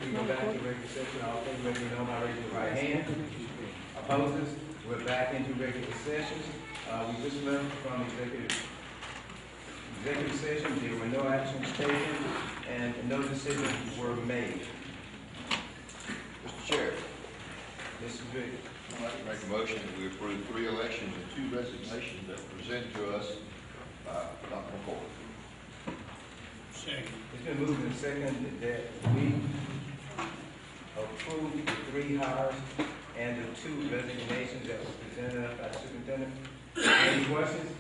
We go back to regular session. All in favor, let me know by raising your right hand. Opposers? We're back into regular session. We just left from executive session. There were no actions taken and no decisions were made. Mr. Chair, Mr. Vick. I'd like to make a motion that we approve 3 elections and 2 resignations that were presented to us by Dr. McCoy. Second. It's been moved and seconded that we approve the 3 hires and the 2 resignations that were presented by the superintendent. Any questions?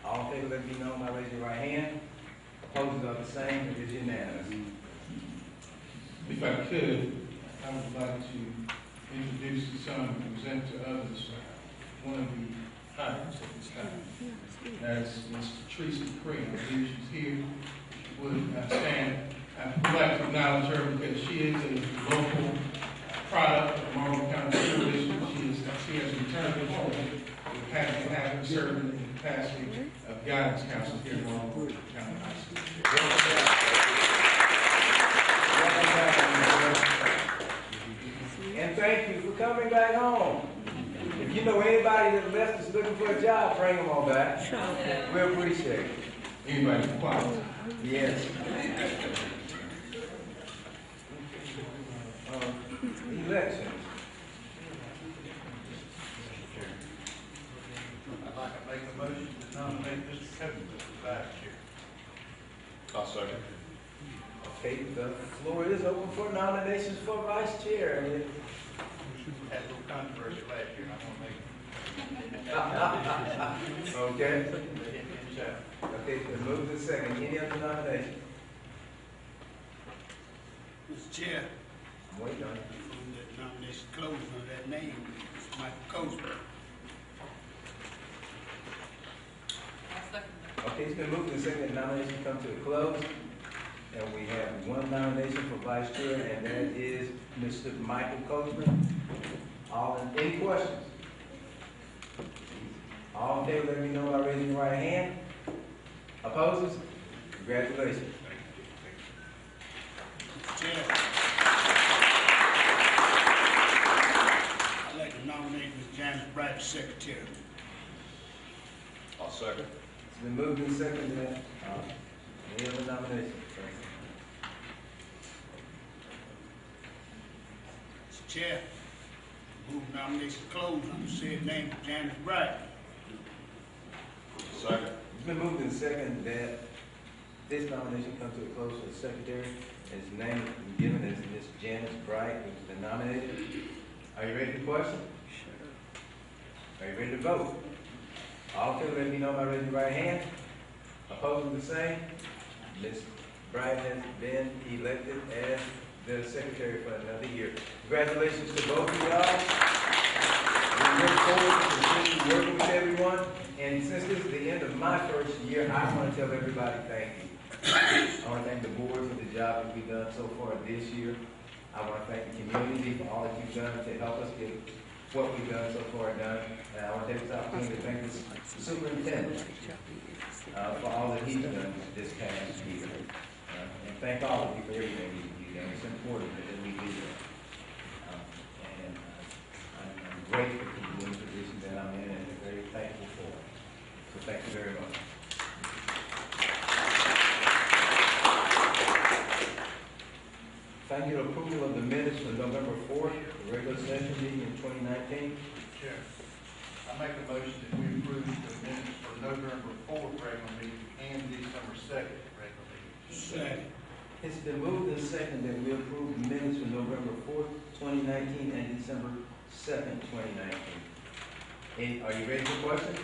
All in favor, let me know by raising your right hand. Opposed are the same. It is unanimous. If I could, I would like to introduce the son and present to others one of the hires at this time. That's Ms. Teresa Crane. I believe she's here. She would stand. I would like to acknowledge her because she is a local product of Marlboro County School District. She has returned home with having served in the capacity of guidance counselor here in Marlboro County High School. And thank you for coming back home. If you know anybody that left is looking for a job, bring them on back. We appreciate it. Anybody quiet? Yes. Elections. I'd like to make a motion to nominate Mr. Copeland as vice chair. I'll second. Okay, the floor is open for nominations for vice chair. Had a little controversy last year, and I'm gonna make it. Okay. Okay, the move to second. Any other nominations? Mr. Chair, Wait on it. from the nomination closed under that name, Mr. Michael Copeland. Okay, it's been moved and seconded. Nominations come to a close. And we have 1 nomination for vice chair, and that is Mr. Michael Coachman. Any questions? All in favor, let me know by raising your right hand. Opposers? Congratulations. Mr. Chair, I'd like to nominate Ms. Janice Bright as secretary. I'll second. It's been moved and seconded. Any other nominations? Mr. Chair, move nomination closed under said name of Janice Bright. Second. It's been moved and seconded that this nomination comes to a close for the secretary. His name is given as Ms. Janice Bright, who has been nominated. Are you ready to question? Sure. Are you ready to vote? All in favor, let me know by raising your right hand. Opposing the same? Ms. Bright has been elected as the secretary for another year. Congratulations to both of y'all. We look forward to continue working with everyone. And since this is the end of my first year, I want to tell everybody thank you. I want to thank the board for the job that we've done so far this year. I want to thank the community for all that you've done to help us get what we've done so far done. And I want to take this opportunity to thank the superintendent for all that he's done this past year. And thank all of you for everything you've done. It's important that we do that. I'm grateful for the position that I'm in and very thankful for it. So thank you very much. Thank you. Approval of the minutes for November 4th, the regular session meeting in 2019. Chair, I make a motion that we approve the minutes for November 4th regular meeting and December 2nd regular meeting. Second. It's been moved and seconded that we approve the minutes for November 4th, 2019 and December 2nd, 2019. Are you ready for questions?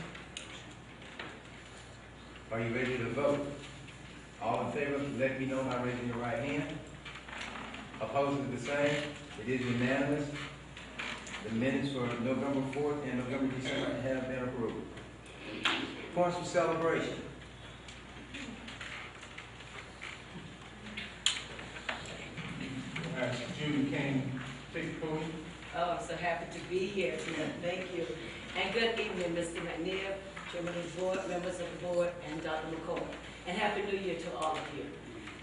Are you ready to vote? All in favor, let me know by raising your right hand. Opposed to the same? It is unanimous. The minutes for November 4th and November, December have been approved. Points for celebration. Judy King, take the podium. Oh, I'm so happy to be here tonight. Thank you. And good evening, Mr. McNeil, Chairman of the board, members of the board, and Dr. McCoy. And Happy New Year to all of you.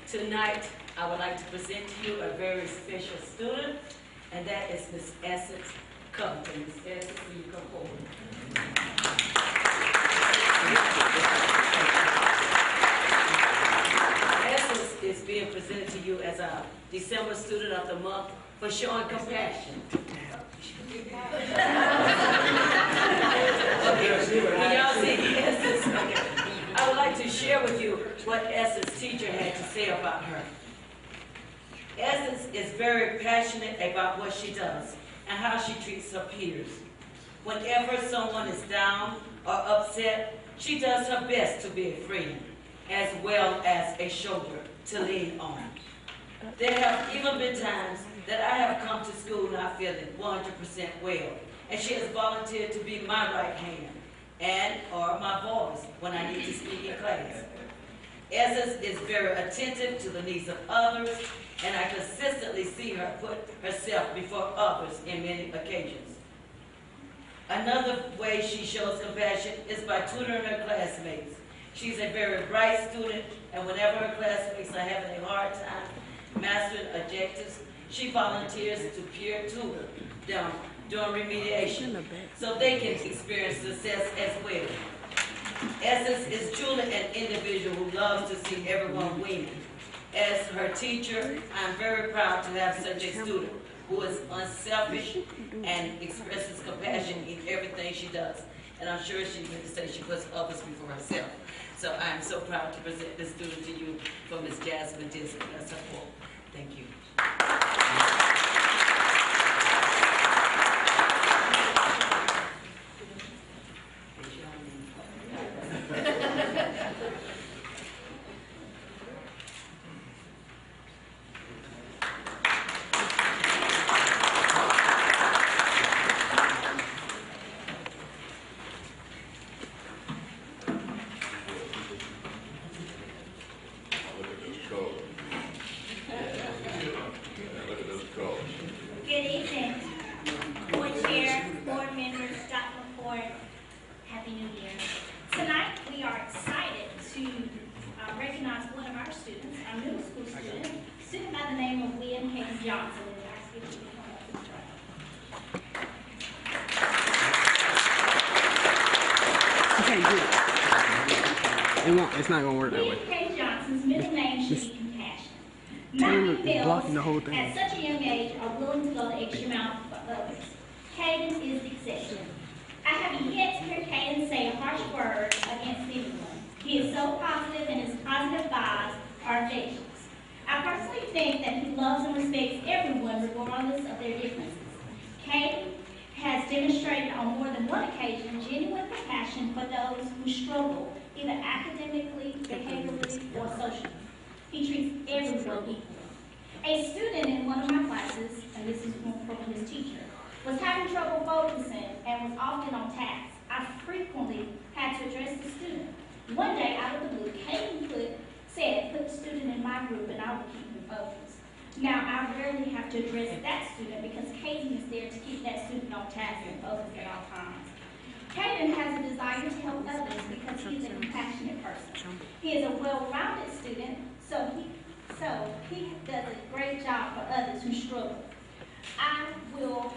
Tonight, I would like to present to you a very special student, and that is Miss Essence Covington. Miss Essence, will you come forward? Essence is being presented to you as a December Student of the Month for showing compassion. Can y'all see Essence? Okay. I would like to share with you what Essence teacher had to say about her. Essence is very passionate about what she does and how she treats her peers. Whenever someone is down or upset, she does her best to be a friend, as well as a shoulder to lean on. There have even been times that I have come to school not feeling 100% well, and she has volunteered to be my right hand and or my voice when I need to speak in class. Essence is very attentive to the needs of others, and I consistently see her put herself before others in many occasions. Another way she shows compassion is by tutoring her classmates. She's a very bright student, and whenever her classmates are having a hard time mastering objectives, she volunteers to peer tutor them during remediation so they can experience success as well. Essence is truly an individual who loves to see everyone win. As her teacher, I'm very proud to have such a student who is unselfish and expresses compassion in everything she does. And I'm sure she meant to say she puts others before herself. So I'm so proud to present this student to you for Ms. Jasmine Disney. That's her quote. Thank you. Good evening, Board Chair, Board members, Dr. McCord, Happy New Year. Tonight, we are excited to recognize one of our students, our middle school student by the name of William Hayes Johnson. And I ask you to come up to the front. You can't do it. It won't. It's not gonna work that way. William Hayes Johnson's middle name should be compassion. Taylor Not is blocking the whole females thing. at such a young age are willing to go the extra mile for others. Caden is the exception. I have yet to hear Caden say a harsh word against anyone. He is so positive, and his positive vibes are infectious. I personally think that he loves and respects everyone regardless of their differences. Caden has demonstrated on more than one occasion genuine compassion for those who struggle either academically, behaviorally, or socially. He treats everyone equally. A student in one of my classes, and this is from his teacher, was having trouble focusing and was often on task. I frequently had to address the student. One day, out of the blue, Caden said, put the student in my group and I will keep him focused. Now, I rarely have to address that student because Caden is there to keep that student on task and focused at all times. Caden has a desire to help others because he is a compassionate person. He is a well-rounded student, so he does a great job for others who struggle. I will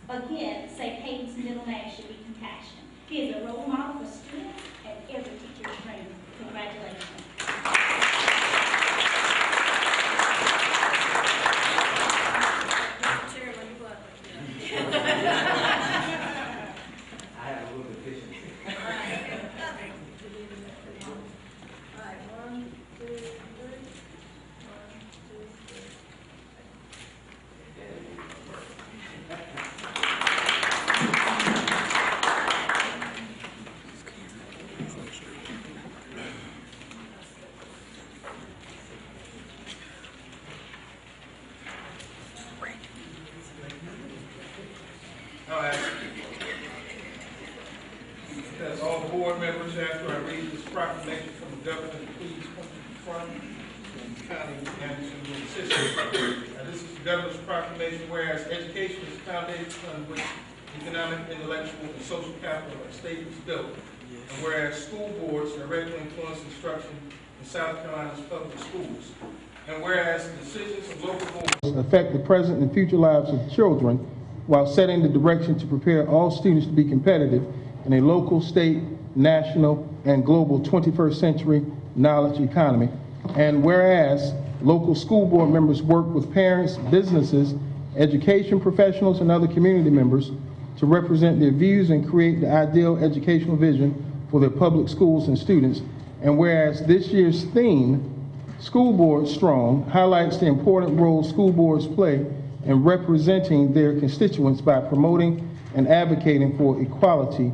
again say Caden's middle name should be compassion. He is a role model for students and every teacher's dream. Congratulations. I have a little deficiency. All right. That's all the board members. After I read this proclamation from the governor, please come to the front and County Anderson will assist us. Now, this is the governor's proclamation, whereas education is the foundation on which economic, intellectual, and social capital of a state is built. And whereas school boards directly influence instruction in South Carolina's public schools. And whereas decisions of local boards affect the present and future lives of children while setting the direction to prepare all students to be competitive in a local, state, national, and global 21st century knowledge economy. And whereas local school board members work with parents, businesses, education professionals, and other community members to represent their views and create the ideal educational vision for their public schools and students. And whereas this year's theme, School Board Strong, highlights the important role school boards play in representing their constituents by promoting and advocating for a quality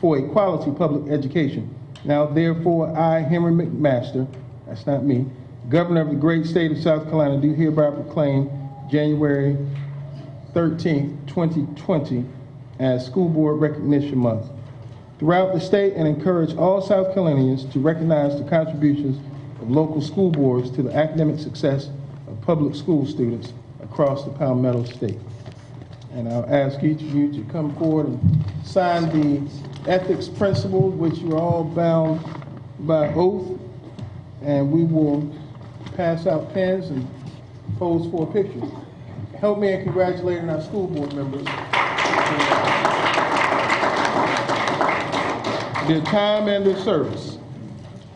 public education. Now, therefore, I, Henry McMaster, that's not me, Governor of the great state of South Carolina, do hereby proclaim January 13th, 2020 as School Board Recognition Month throughout the state, and encourage all South Carolinians to recognize the contributions of local school boards to the academic success of public school students across the Palmetto State. And I'll ask each of you to come forward and sign the ethics principles, which you are all bound by oath, and we will pass out pens and pose for a picture. Help me in congratulating our school board members. Their time and their service.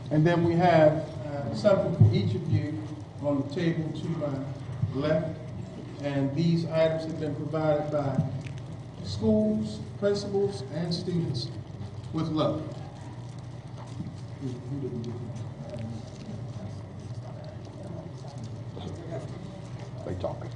And then we have something for each of you on the table to my left. And these items have been provided by schools, principals, and students with love. They talking.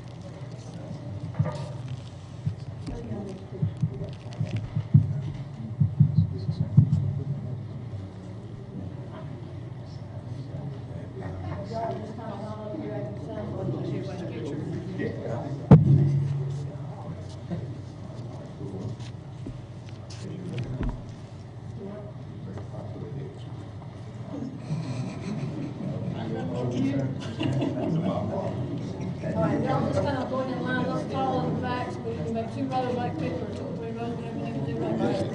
All right, y'all just kind of going in line, let's follow the facts, we can make two rows like pictures, we rows and everything to do like that.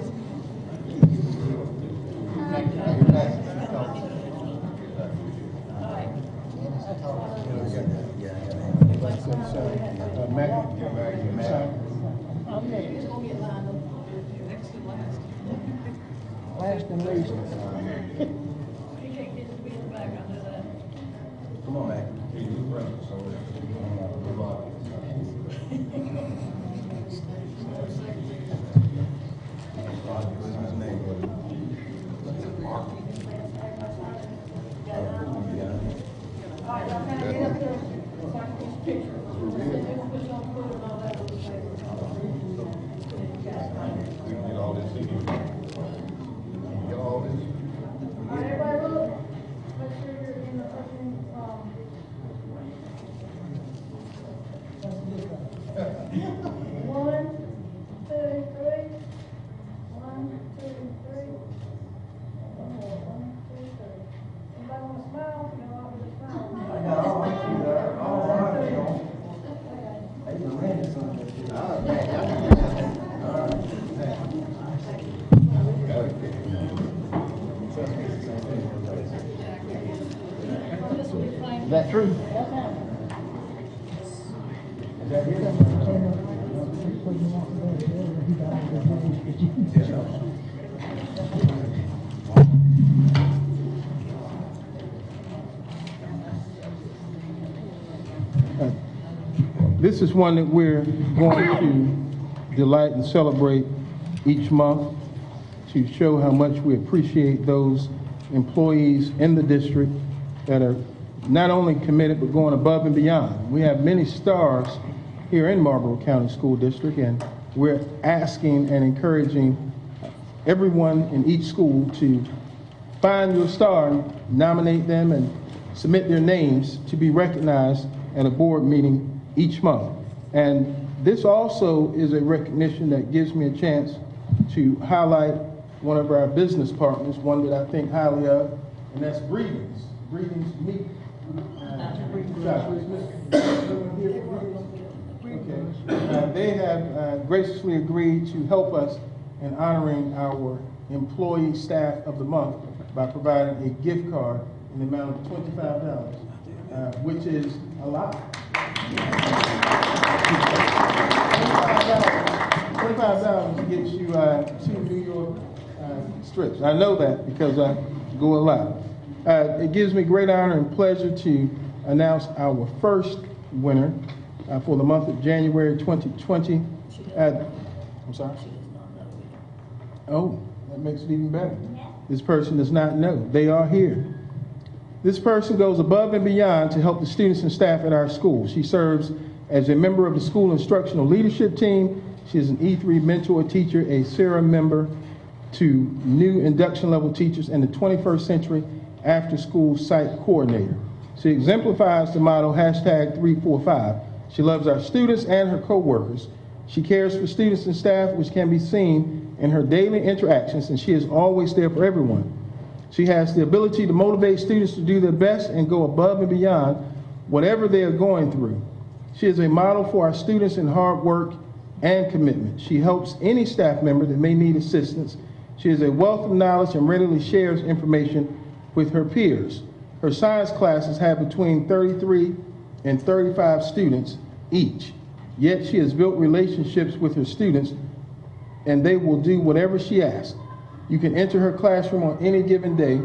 Just gonna get lined up. Next to last. Last and least. You can't get to be in the back, I know that. Come on, man. All right, y'all kind of get up there, so I can get a picture. Put y'all foot and all that on the table. Get all this in here. Get all this. All right, everybody look, make sure you're in the fucking, One, two, three. One, two, three. One more, 1, 2, 3. Anybody want to smile? You know, I'll just smile. Is that true? This is one that we're going to delight and celebrate each month to show how much we appreciate those employees in the district that are not only committed but going above and beyond. We have many stars here in Marlboro County School District, and we're asking and encouraging everyone in each school to find your star, nominate them, and submit their names to be recognized at a board meeting each month. And this also is a recognition that gives me a chance to highlight one of our business partners, one that I think highly of, and that's Greetings. Greetings Meat. They have graciously agreed to help us in honoring our employee staff of the month by providing a gift card in the amount of $25. which is a lot. $25 gets you 2 New York strips. I know that because I go a lot. It gives me great honor and pleasure to announce our first winner for the month of January 2020. I'm sorry? Oh, that makes it even better. This person does not know. They are here. This person goes above and beyond to help the students and staff at our school. She serves as a member of the school instructional leadership team. She is an E3 mentor teacher, a SERA member to new induction level teachers, and the 21st Century After School Site Coordinator. She exemplifies the motto #345. She loves our students and her coworkers. She cares for students and staff, which can be seen in her daily interactions, and she is always there for everyone. She has the ability to motivate students to do their best and go above and beyond whatever they are going through. She is a model for our students in hard work and commitment. She helps any staff member that may need assistance. She is a wealth of knowledge and readily shares information with her peers. Her science classes have between 33 and 35 students each. Yet she has built relationships with her students, and they will do whatever she asks. You can enter her classroom on any given day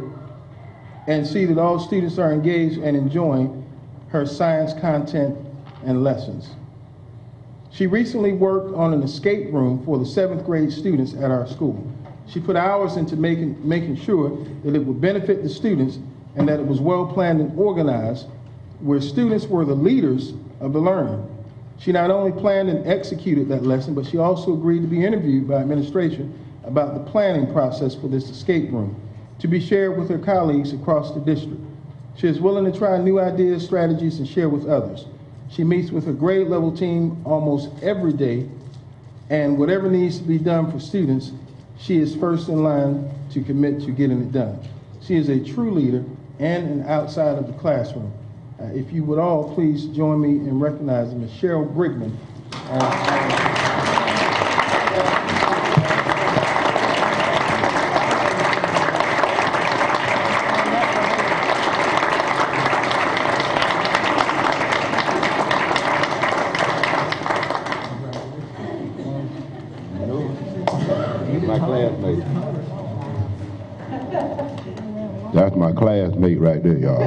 and see that all students are engaged and enjoying her science content and lessons. She recently worked on an escape room for the 7th grade students at our school. She put hours into making sure that it would benefit the students and that it was well planned and organized, where students were the leaders of the learning. She not only planned and executed that lesson, but she also agreed to be interviewed by administration about the planning process for this escape room to be shared with her colleagues across the district. She is willing to try new ideas, strategies, and share with others. She meets with her grade level team almost every day, and whatever needs to be done for students, she is first in line to commit to getting it done. She is a true leader and an outside of the classroom. If you would all please join me in recognizing Ms. Cheryl Brigman. My classmate. That's my classmate right there, y'all.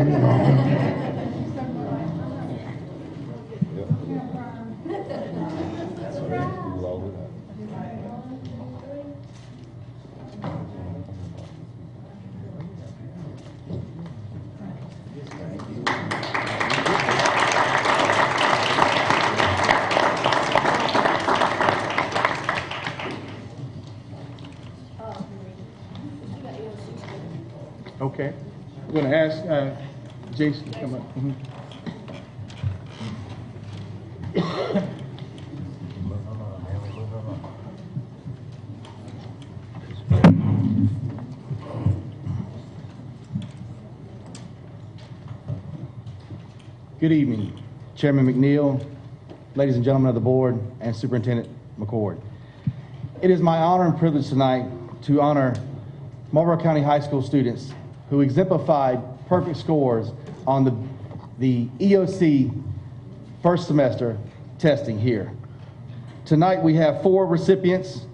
Okay. I'm going to ask Jason to come up. Good evening, Chairman McNeil, ladies and gentlemen of the board, and Superintendent McCord. It is my honor and privilege tonight to honor Marlboro County High School students who exemplified perfect scores on the EOC first semester testing here. Tonight we have 4 recipients,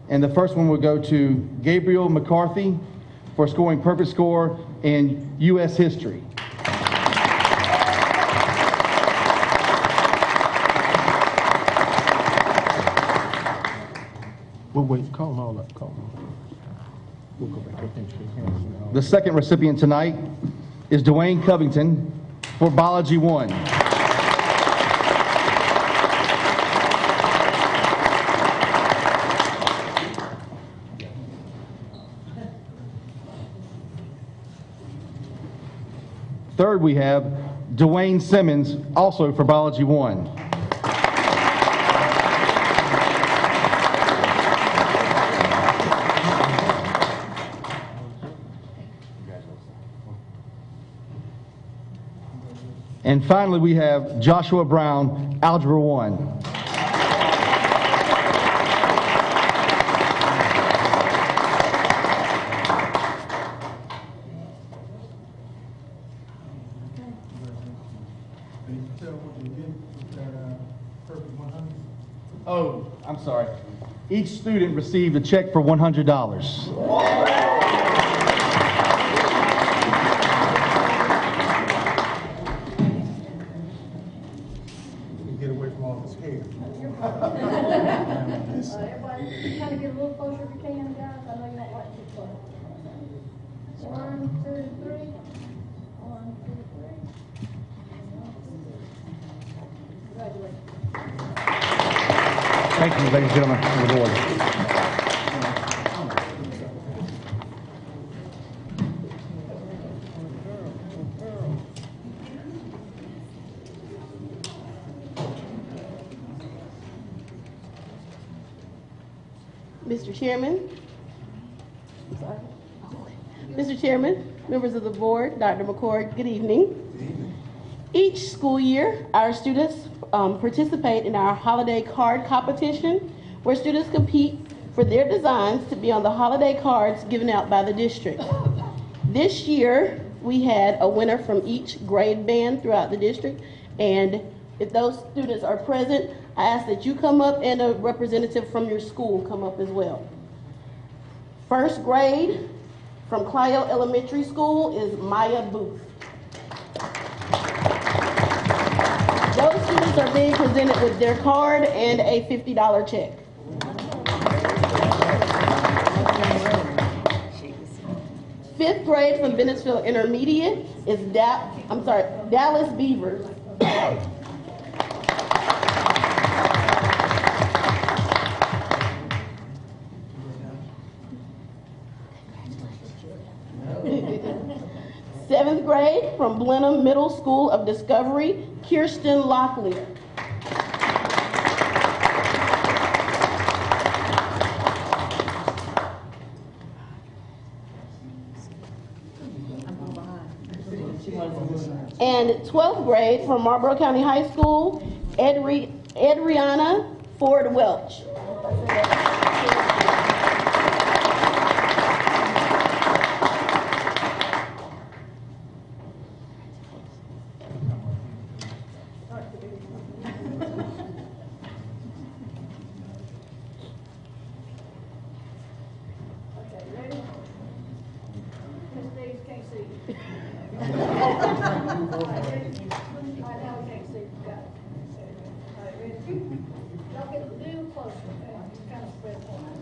and the first one will go to Gabriel McCarthy for scoring perfect score in U.S. history. Well, wait, call them all up, call them all up. We'll go back up and shake hands. The second recipient tonight is Dwayne Covington for Biology 1. Third, we have Dwayne Simmons, also for Biology 1. And finally, we have Joshua Brown, Algebra 1. Each student received a check for $100. Get away from all this hair. Everybody, kind of get a little closer if you can, guys. I know you don't like too close. 1, 2, 3. 1, 2, 3. Congratulations. Thank you, ladies and gentlemen of the board. Mr. Chairman. Mr. Chairman, members of the board, Dr. McCord, good evening. Each school year, our students participate in our holiday card competition, where students compete for their designs to be on the holiday cards given out by the district. This year, we had a winner from each grade band throughout the district, and if those students are present, I ask that you come up and a representative from your school come up as well. First grade from Clio Elementary School is Maya Booth. Those students are being presented with their card and a $50 check. Fifth grade from Bennettsville Intermediate is Dallas Beavers. Seventh grade from Blenheim Middle School of Discovery, Kirsten Locklear. And 12th grade from Marlboro County High School, Adriana Ford Welch.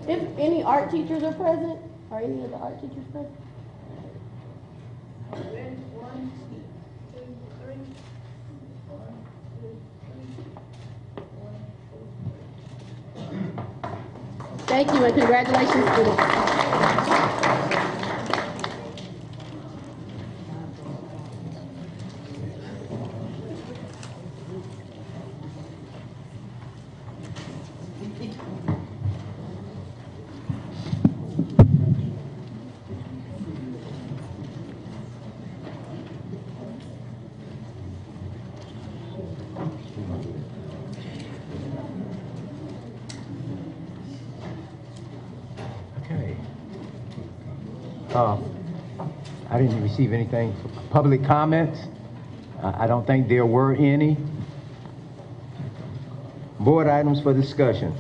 If any art teachers are present, are any of the art teachers present? Ready? 1, 2, 3. 1, 2, 3. Thank you and congratulations, students. I didn't receive anything for public comments. I don't think there were any. Board items for discussion.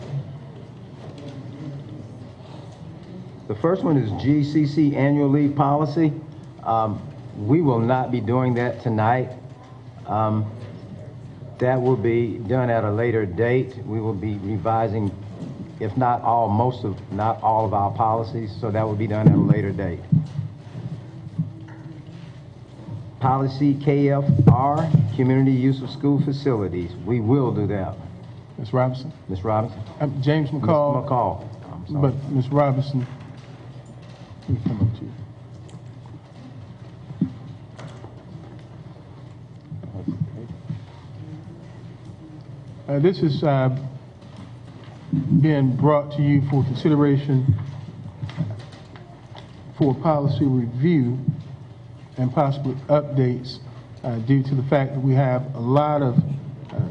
The first one is GCC annual leave policy. We will not be doing that tonight. That will be done at a later date. We will be revising, if not all, not all of our policies, so that will be done at a later date. Policy KFR, community use of school facilities. We will do that. Ms. Robinson? Ms. Robinson? James McCall. Mr. McCall. I'm sorry. But Ms. Robinson, let me come up to you. This is being brought to you for consideration for policy review and possible updates due to the fact that we have a lot of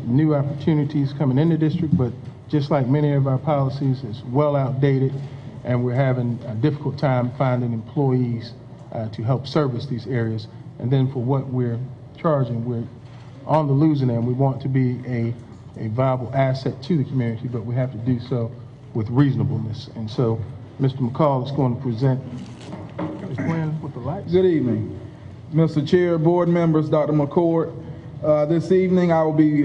new opportunities coming in the district, but just like many of our policies, it's well outdated, and we're having a difficult time finding employees to help service these areas. And then for what we're charging, we're on the losing end. We want to be a viable asset to the community, but we have to do so with reasonableness. And so Mr. McCall is going to present. Is Gwen with the lights? Good evening, Mr. Chair, board members, Dr. McCord. This evening I will be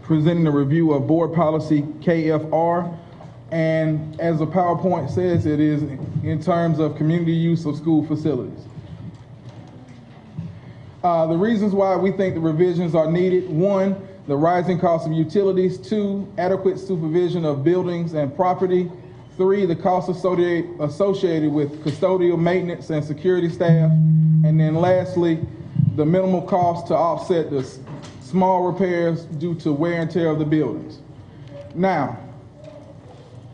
presenting a review of board policy KFR, and as the PowerPoint says, it is in terms of community use of school facilities. The reasons why we think the revisions are needed: 1, the rising cost of utilities; 2, adequate supervision of buildings and property; 3, the costs associated with custodial maintenance and security staff; and then lastly, the minimal cost to offset the small repairs due to wear and tear of the buildings. Now,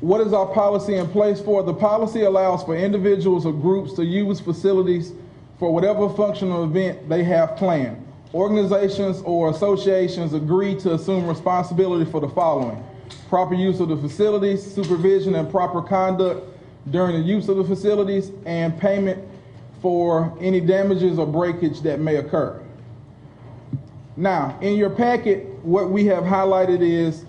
what is our policy in place for? The policy allows for individuals or groups to use facilities for whatever functional event they have planned. Organizations or associations agree to assume responsibility for the following: proper use of the facilities, supervision and proper conduct during the use of the facilities, and payment for any damages or breakage that may occur. Now, in your packet, what we have highlighted is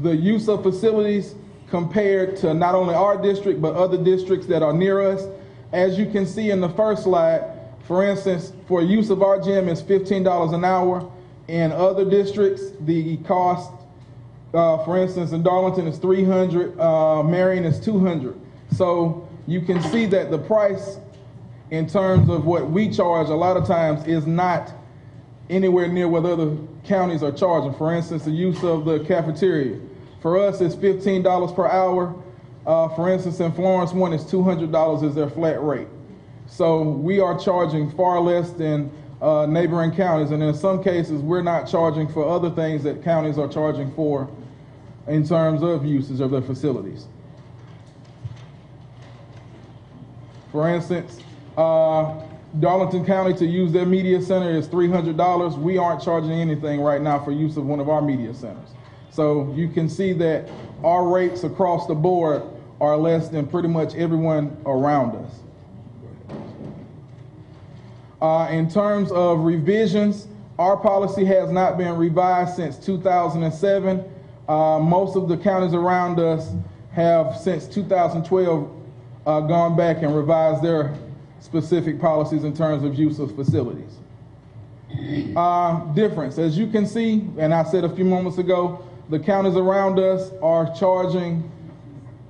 the use of facilities compared to not only our district, but other districts that are near us. As you can see in the first slide, for instance, for use of our gym is $15 an hour. In other districts, the cost, for instance, in Darlington is $300, Marion is $200. So you can see that the price in terms of what we charge a lot of times is not anywhere near what other counties are charging. For instance, the use of the cafeteria. For us, it's $15 per hour. For instance, in Florence, one is $200 is their flat rate. So we are charging far less than neighboring counties, and in some cases, we're not charging for other things that counties are charging for in terms of usage of their facilities. For instance, Darlington County to use their media center is $300. We aren't charging anything right now for use of one of our media centers. So you can see that our rates across the board are less than pretty much everyone around us. In terms of revisions, our policy has not been revised since 2007. Most of the counties around us have since 2012 gone back and revised their specific policies in terms of use of facilities. Difference, as you can see, and I said a few moments ago, the counties around us are charging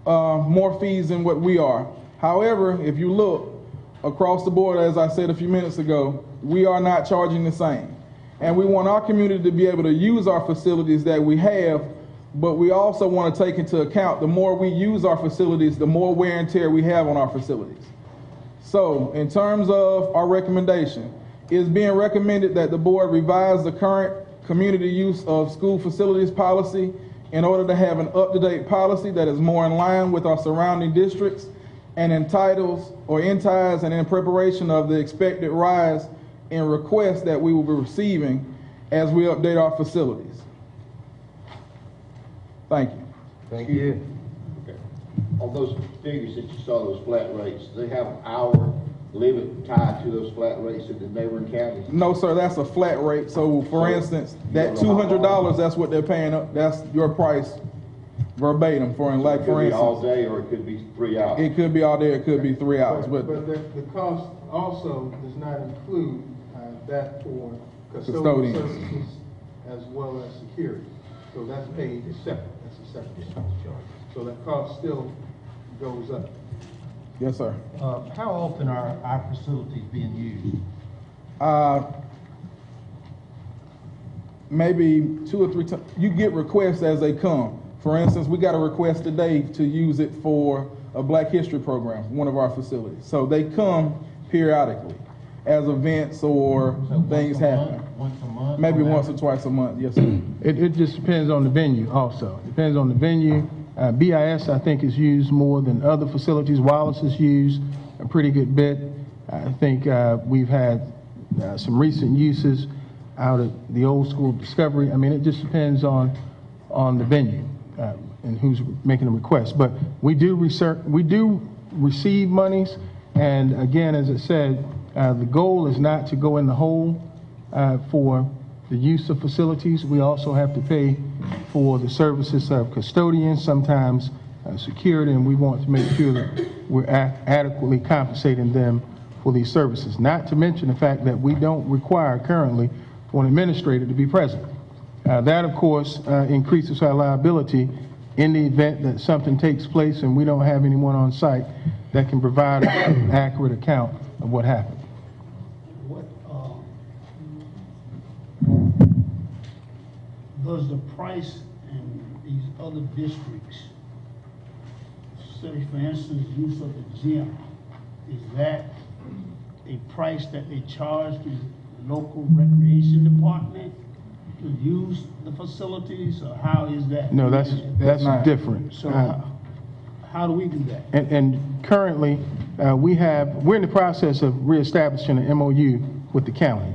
more fees than what we are. However, if you look across the board, as I said a few minutes ago, we are not charging the same. And we want our community to be able to use our facilities that we have, but we also want to take into account the more we use our facilities, the more wear and tear we have on our facilities. So in terms of our recommendation, it is being recommended that the board revise the current community use of school facilities policy in order to have an up-to-date policy that is more in line with our surrounding districts and entities and in preparation of the expected rise in requests that we will be receiving as we update our facilities. Thank you. Thank you. Okay. On those figures that you saw, those flat rates, do they have an hour limit tied to those flat rates in the neighboring counties? No, sir, that's a flat rate. So for instance, that $200, that's what they're paying up. That's your price verbatim for instance. It could be all day or it could be 3 hours. It could be all day, it could be 3 hours. But the cost also does not include that for custodial Custodians. services as well as security. So that's paid separate. That's a separate charge. So that cost still goes up. Yes, sir. How often are our facilities being used? Maybe 2 or 3 times. You get requests as they come. For instance, we got a request today to use it for a Black History program, one of our facilities. So they come periodically as events or things happen. Once a month? Maybe once or twice a month, yes, sir. It just depends on the venue also. Depends on the venue. BIS, I think, is used more than other facilities. Wallace is used a pretty good bit. I think we've had some recent uses out at the old school Discovery. I mean, it just depends on the venue and who's making the request. But we do receive monies, and again, as I said, the goal is not to go in the hole for the use of facilities. We also have to pay for the services of custodians, sometimes security, and we want to make sure that we're adequately compensating them for these services. Not to mention the fact that we don't require currently for an administrator to be present. That, of course, increases our liability in the event that something takes place and we don't have anyone on site that can provide an accurate account of what happened. Does the price in these other districts, say for instance, use of the gym, is that a price that they charge to the local recreation department to use the facilities, or how is that? No, that's different. So how do we do that? And currently, we're in the process of reestablishing an MOU with the county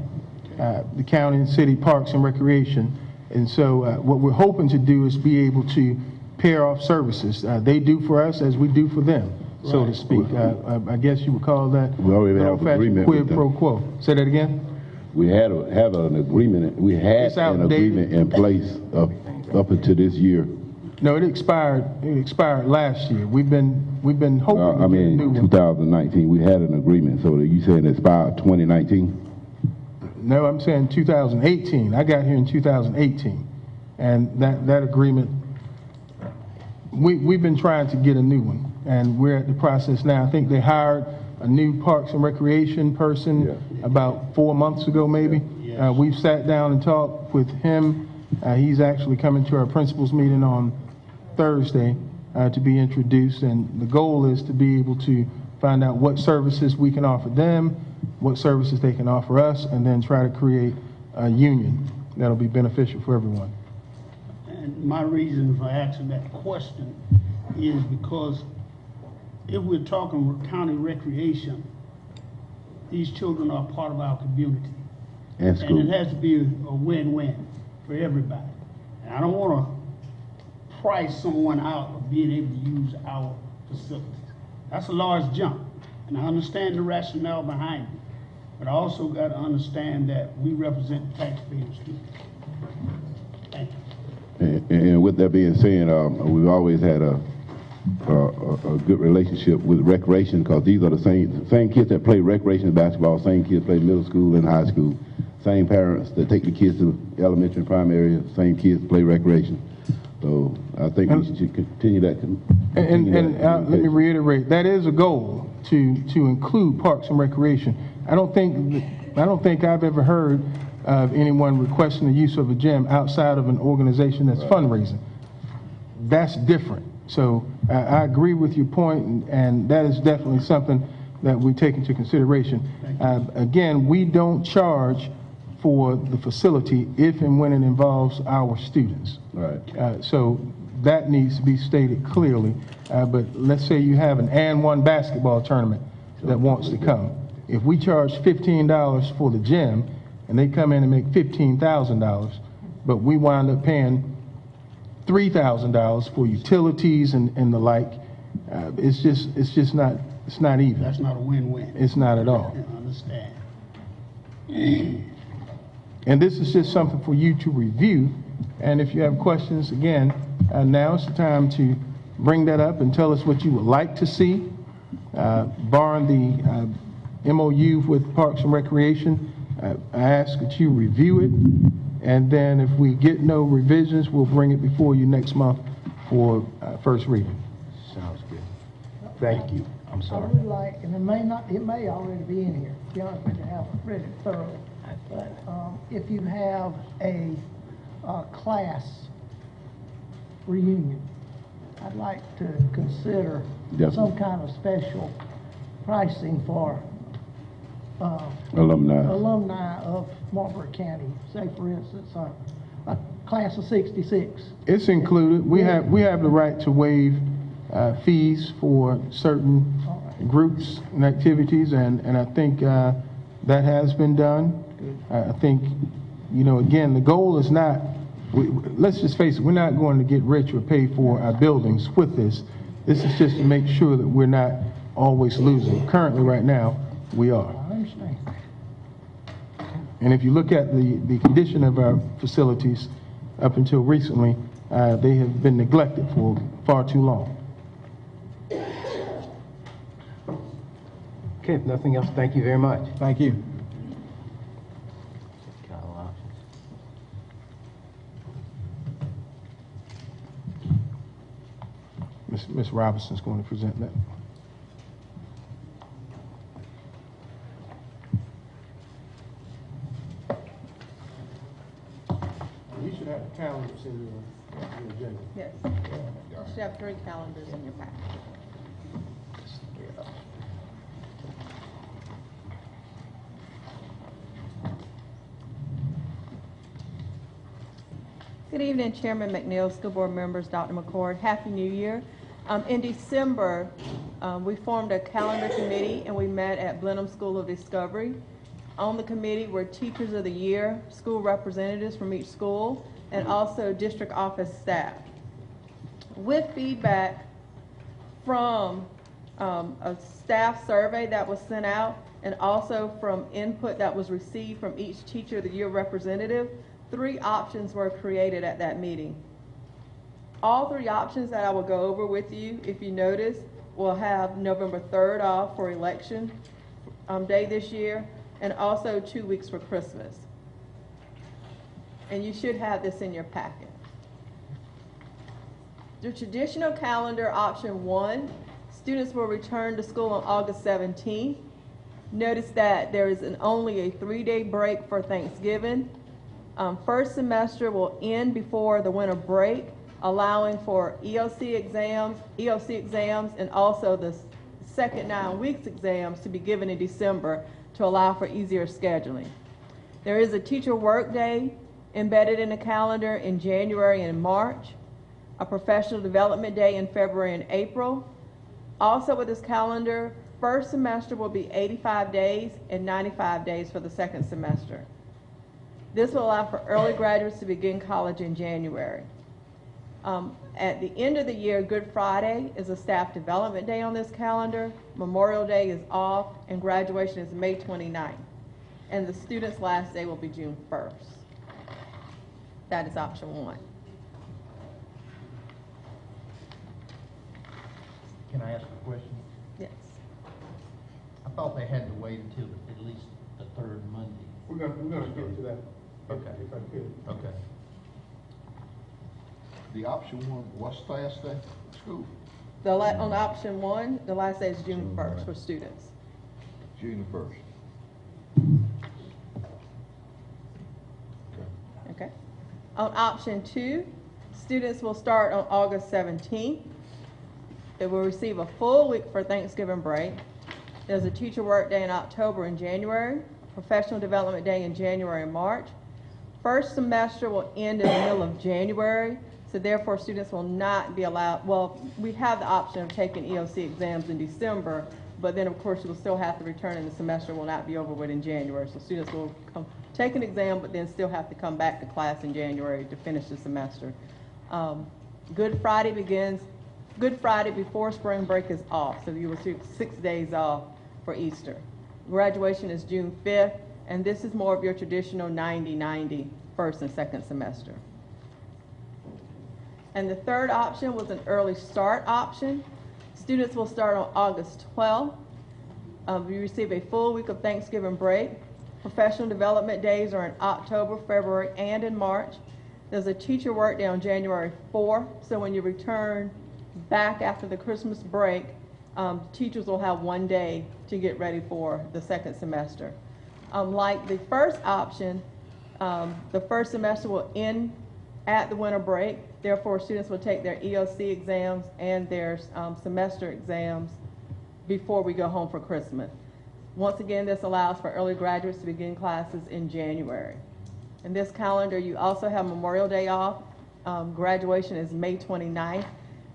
and city parks and recreation. And so what we're hoping to do is be able to pair off services. They do for us as we do for them, so to speak. I guess you would call that we already have an agreement quid pro quo. Say that again? We had an agreement. We had an agreement in place up until this year. No, it expired. It expired last year. We've been hoping. I mean, 2019. We had an agreement. So you saying it expired 2019? No, I'm saying 2018. I got here in 2018, and that agreement. We've been trying to get a new one, and we're at the process now. I think they hired a new Parks and Recreation person about 4 months ago, maybe. We've sat down and talked with him. He's actually coming to our principals meeting on Thursday to be introduced, and the goal is to be able to find out what services we can offer them, what services they can offer us, and then try to create a union that'll be beneficial for everyone. And my reason for asking that question is because if we're talking county recreation, these children are part of our community. And it has to be a win-win for everybody. And I don't want to price someone out of being able to use our facilities. That's a large jump. And I understand the rationale behind it. But I also got to understand that we represent taxpayers too. Thank you. And with that being said, we've always had a good relationship with recreation, because these are the same kids that play recreation basketball, same kids play middle school and high school, same parents that take the kids to elementary and primary area, same kids play recreation. So I think we should continue that. Let me reiterate, that is a goal to include parks and recreation. I don't think I've ever heard of anyone requesting the use of a gym outside of an organization that's fundraising. That's different. So I agree with your point, and that is definitely something that we take into consideration. Again, we don't charge for the facility if and when it involves our students. Right. So that needs to be stated clearly. But let's say you have an &1 basketball tournament that wants to come. If we charge $15 for the gym, and they come in and make $15,000, but we wind up paying $3,000 for utilities and the like, it's not even. That's not a win-win. It's not at all. I understand. And this is just something for you to review. And if you have questions, again, now's the time to bring that up and tell us what you would like to see. Barring the MOU with Parks and Recreation, I ask that you review it. And then if we get no revisions, we'll bring it before you next month for first reading. Sounds good. Thank you. I'm sorry. I would like, and it may already be in here, to be honest with you, I haven't read it thoroughly. But if you have a class reunion, I'd like to consider some kind of special pricing for alumni of Marlboro County. Say, for instance, a class of 66. It's included. We have the right to waive fees for certain groups and activities, and I think that has been done. I think, again, the goal is not, let's just face it, we're not going to get rich or pay for our buildings with this. This is just to make sure that we're not always losing. Currently, right now, we are. I understand. And if you look at the condition of our facilities up until recently, they have been neglected for far too long. Okay, if nothing else, thank you very much. Thank you. Ms. Robinson's going to present that. You should have the calendars in your agenda. Yes. You should have 3 calendars in your packet. Good evening, Chairman McNeil, school board members, Dr. McCord. Happy New Year. In December, we formed a calendar committee and we met at Blenheim School of Discovery. On the committee were teachers of the year, school representatives from each school, and also district office staff. With feedback from a staff survey that was sent out and also from input that was received from each teacher of the year representative, 3 options were created at that meeting. All 3 options that I will go over with you, if you notice, will have November 3rd off for election day this year, and also 2 weeks for Christmas. And you should have this in your packet. The traditional calendar, option 1, students will return to school on August 17th. Notice that there is only a 3-day break for Thanksgiving. First semester will end before the winter break, allowing for EOC exams, and also the second 9 weeks exams to be given in December to allow for easier scheduling. There is a teacher work day embedded in the calendar in January and March, a professional development day in February and April. Also with this calendar, first semester will be 85 days and 95 days for the second semester. This will allow for early graduates to begin college in January. At the end of the year, Good Friday is a staff development day on this calendar. Memorial Day is off, and graduation is May 29th. And the student's last day will be June 1st. That is option 1. Can I ask a question? Yes. I thought they had to wait until at least the 3rd Monday. We're going to get to that. Okay. If I could. Okay. The option 1, what's the last day? School. On option 1, the last day is June 1st for students. June 1st. Okay. On option 2, students will start on August 17th. They will receive a full week for Thanksgiving break. There's a teacher work day in October and January, professional development day in January and March. First semester will end in the middle of January, so therefore students will not be allowed, well, we have the option of taking EOC exams in December, but then of course you will still have to return and the semester will not be over with in January. So students will take an exam, but then still have to come back to class in January to finish the semester. Good Friday before spring break is off, so you will see 6 days off for Easter. Graduation is June 5th, and this is more of your traditional 90-90 first and second semester. And the third option was an early start option. Students will start on August 12th. You receive a full week of Thanksgiving break. Professional development days are in October, February, and in March. There's a teacher work day on January 4th, so when you return back after the Christmas break, teachers will have 1 day to get ready for the second semester. Like the first option, the first semester will end at the winter break. Therefore, students will take their EOC exams and their semester exams before we go home for Christmas. Once again, this allows for early graduates to begin classes in January. In this calendar, you also have Memorial Day off. Graduation is May 29th.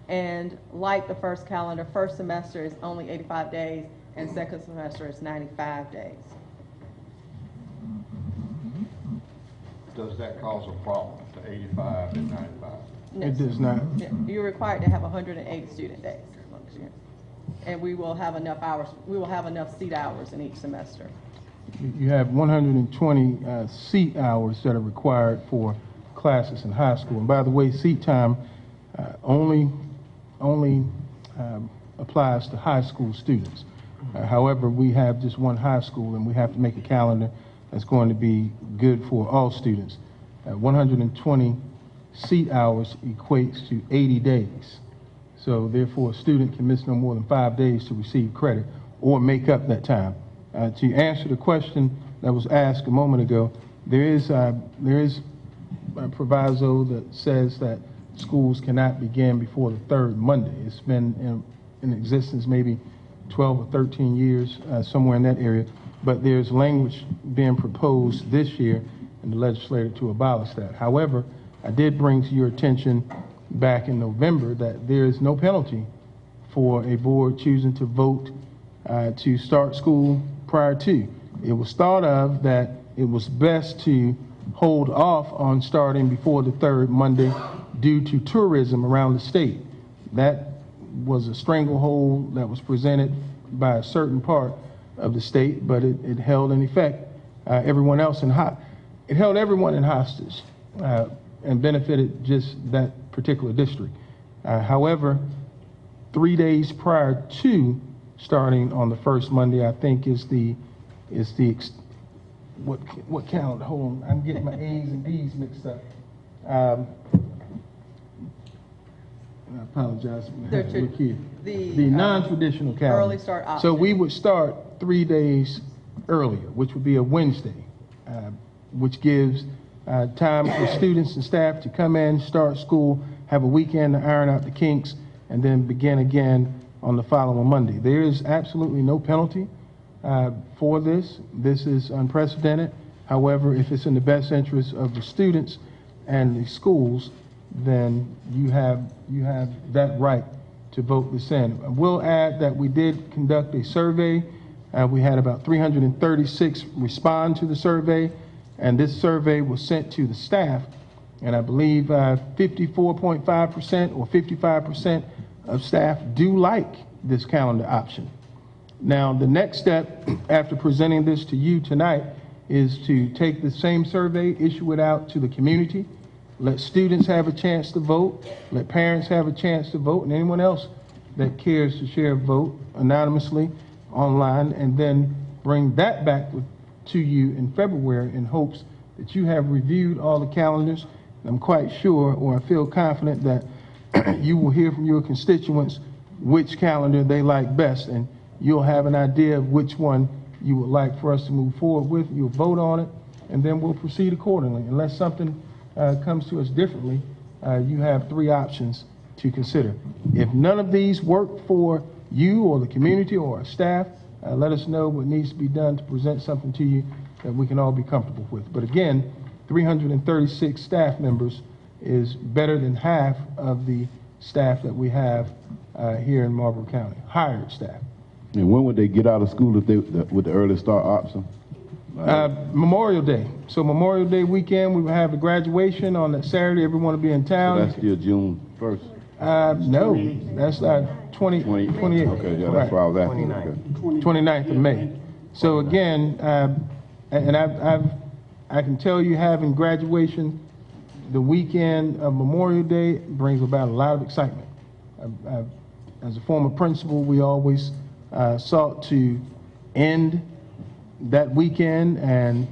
And like the first calendar, first semester is only 85 days and second semester is 95 days. Does that cause a problem to 85 and 95? No, It does not. You're required to have 180 student days next year. And we will have enough hours, we will have enough seat hours in each semester. you have 120 seat hours that are required for classes in high school. And by the way, seat time only applies to high school students. However, we have just one high school, and we have to make a calendar that's going to be good for all students. 120 seat hours equates to 80 days. So therefore, a student can miss no more than 5 days to receive credit or make up that time. To answer the question that was asked a moment ago, there is a proviso that says that schools cannot begin before the third Monday. It's been in existence maybe 12 or 13 years, somewhere in that area, but there's language being proposed this year in the legislature to abolish that. However, I did bring to your attention back in November that there is no penalty for a board choosing to vote to start school prior to. It was thought of that it was best to hold off on starting before the third Monday due to tourism around the state. That was a stranglehold that was presented by a certain part of the state, but it held in effect everyone else it held everyone in hostage and benefited just that particular district. However, 3 days prior to starting on the first Monday, I think is what calendar? Hold on, I'm getting my A's and B's mixed up. I apologize. Look here. The non-traditional calendar. Early start option. So we would start 3 days earlier, which would be a Wednesday, which gives time for students and staff to come in, start school, have a weekend to iron out the kinks, and then begin again on the following Monday. There is absolutely no penalty for this. This is unprecedented. However, if it's in the best interest of the students and the schools, then you have that right to vote this in. I will add that we did conduct a survey. We had about 336 respond to the survey, and this survey was sent to the staff, and I believe 54.5% or 55% of staff do like this calendar option. Now, the next step after presenting this to you tonight is to take the same survey, issue it out to the community, let students have a chance to vote, let parents have a chance to vote, and anyone else that cares to share a vote anonymously online, and then bring that back to you in February in hopes that you have reviewed all the calendars. And I'm quite sure, or I feel confident, that you will hear from your constituents which calendar they like best, and you'll have an idea of which one you would like for us to move forward with. You'll vote on it, and then we'll proceed accordingly. Unless something comes to us differently, you have 3 options to consider. If none of these work for you or the community or our staff, let us know what needs to be done to present something to you that we can all be comfortable with. But again, 336 staff members is better than half of the staff that we have here in Marlboro County, hired staff. And when would they get out of school if with the early start option? Memorial Day. So Memorial Day weekend, we will have a graduation on that Saturday. Everyone will be in town. So that's still June 1st? No, that's 28. Okay, yeah, that's why I was asking. 29th of May. So again, and I can tell you, having graduation the weekend of Memorial Day brings about a lot of excitement. As a former principal, we always sought to end that weekend, and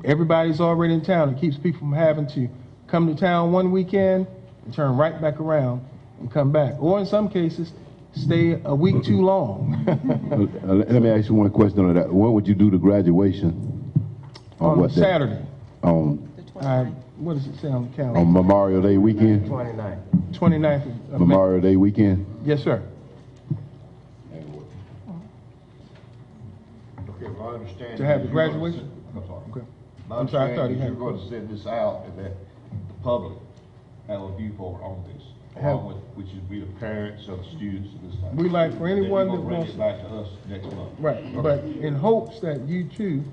everybody's already in town. It keeps people from having to come to town one weekend and turn right back around and come back, or in some cases stay a week too long. Let me ask you one question on that. When would you do the graduation? On what Saturday. Day? On what does it say on the calendar? On Memorial Day weekend? 29th of Memorial Day weekend? Yes, sir. Okay, well, I understand. To have the graduation? I'm sorry. Okay. My I'm sorry, I thought understanding you is had. you're going to send this out and that the public have a viewpoint on this, along with, which would be the parents or the students and this type. We like for anyone that bring wants it back to us next month. Right, but in hopes that you too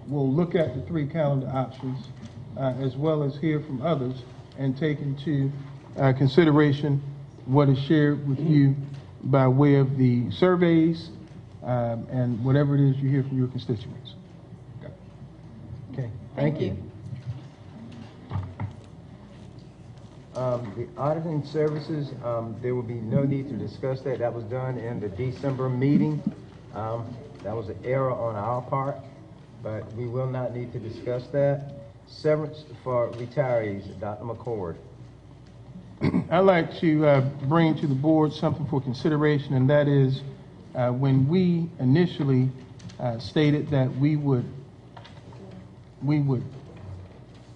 will look at the 3 calendar options, as well as hear from others and take into consideration what is shared with you by way of the surveys and whatever it is you hear from your constituents. Okay, thank you. The auditing services, there will be no need to discuss that. That was done in the December meeting. That was an error on our part, but we will not need to discuss that. Severance for retirees, Dr. McCord. I'd like to bring to the board something for consideration, and that is when we initially stated that we would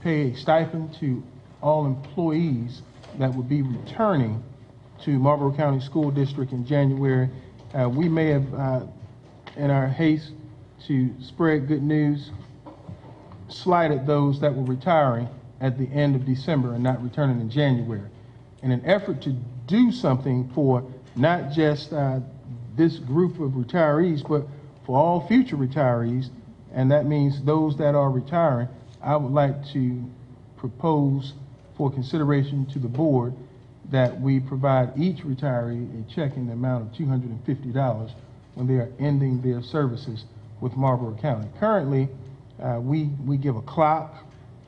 pay a stipend to all employees that would be returning to Marlboro County School District in January. We may have, in our haste to spread good news, slighted those that were retiring at the end of December and not returning in January. In an effort to do something for not just this group of retirees, but for all future retirees, and that means those that are retiring, I would like to propose for consideration to the board that we provide each retiree a check in the amount of $250 when they are ending their services with Marlboro County. Currently, we give a clock,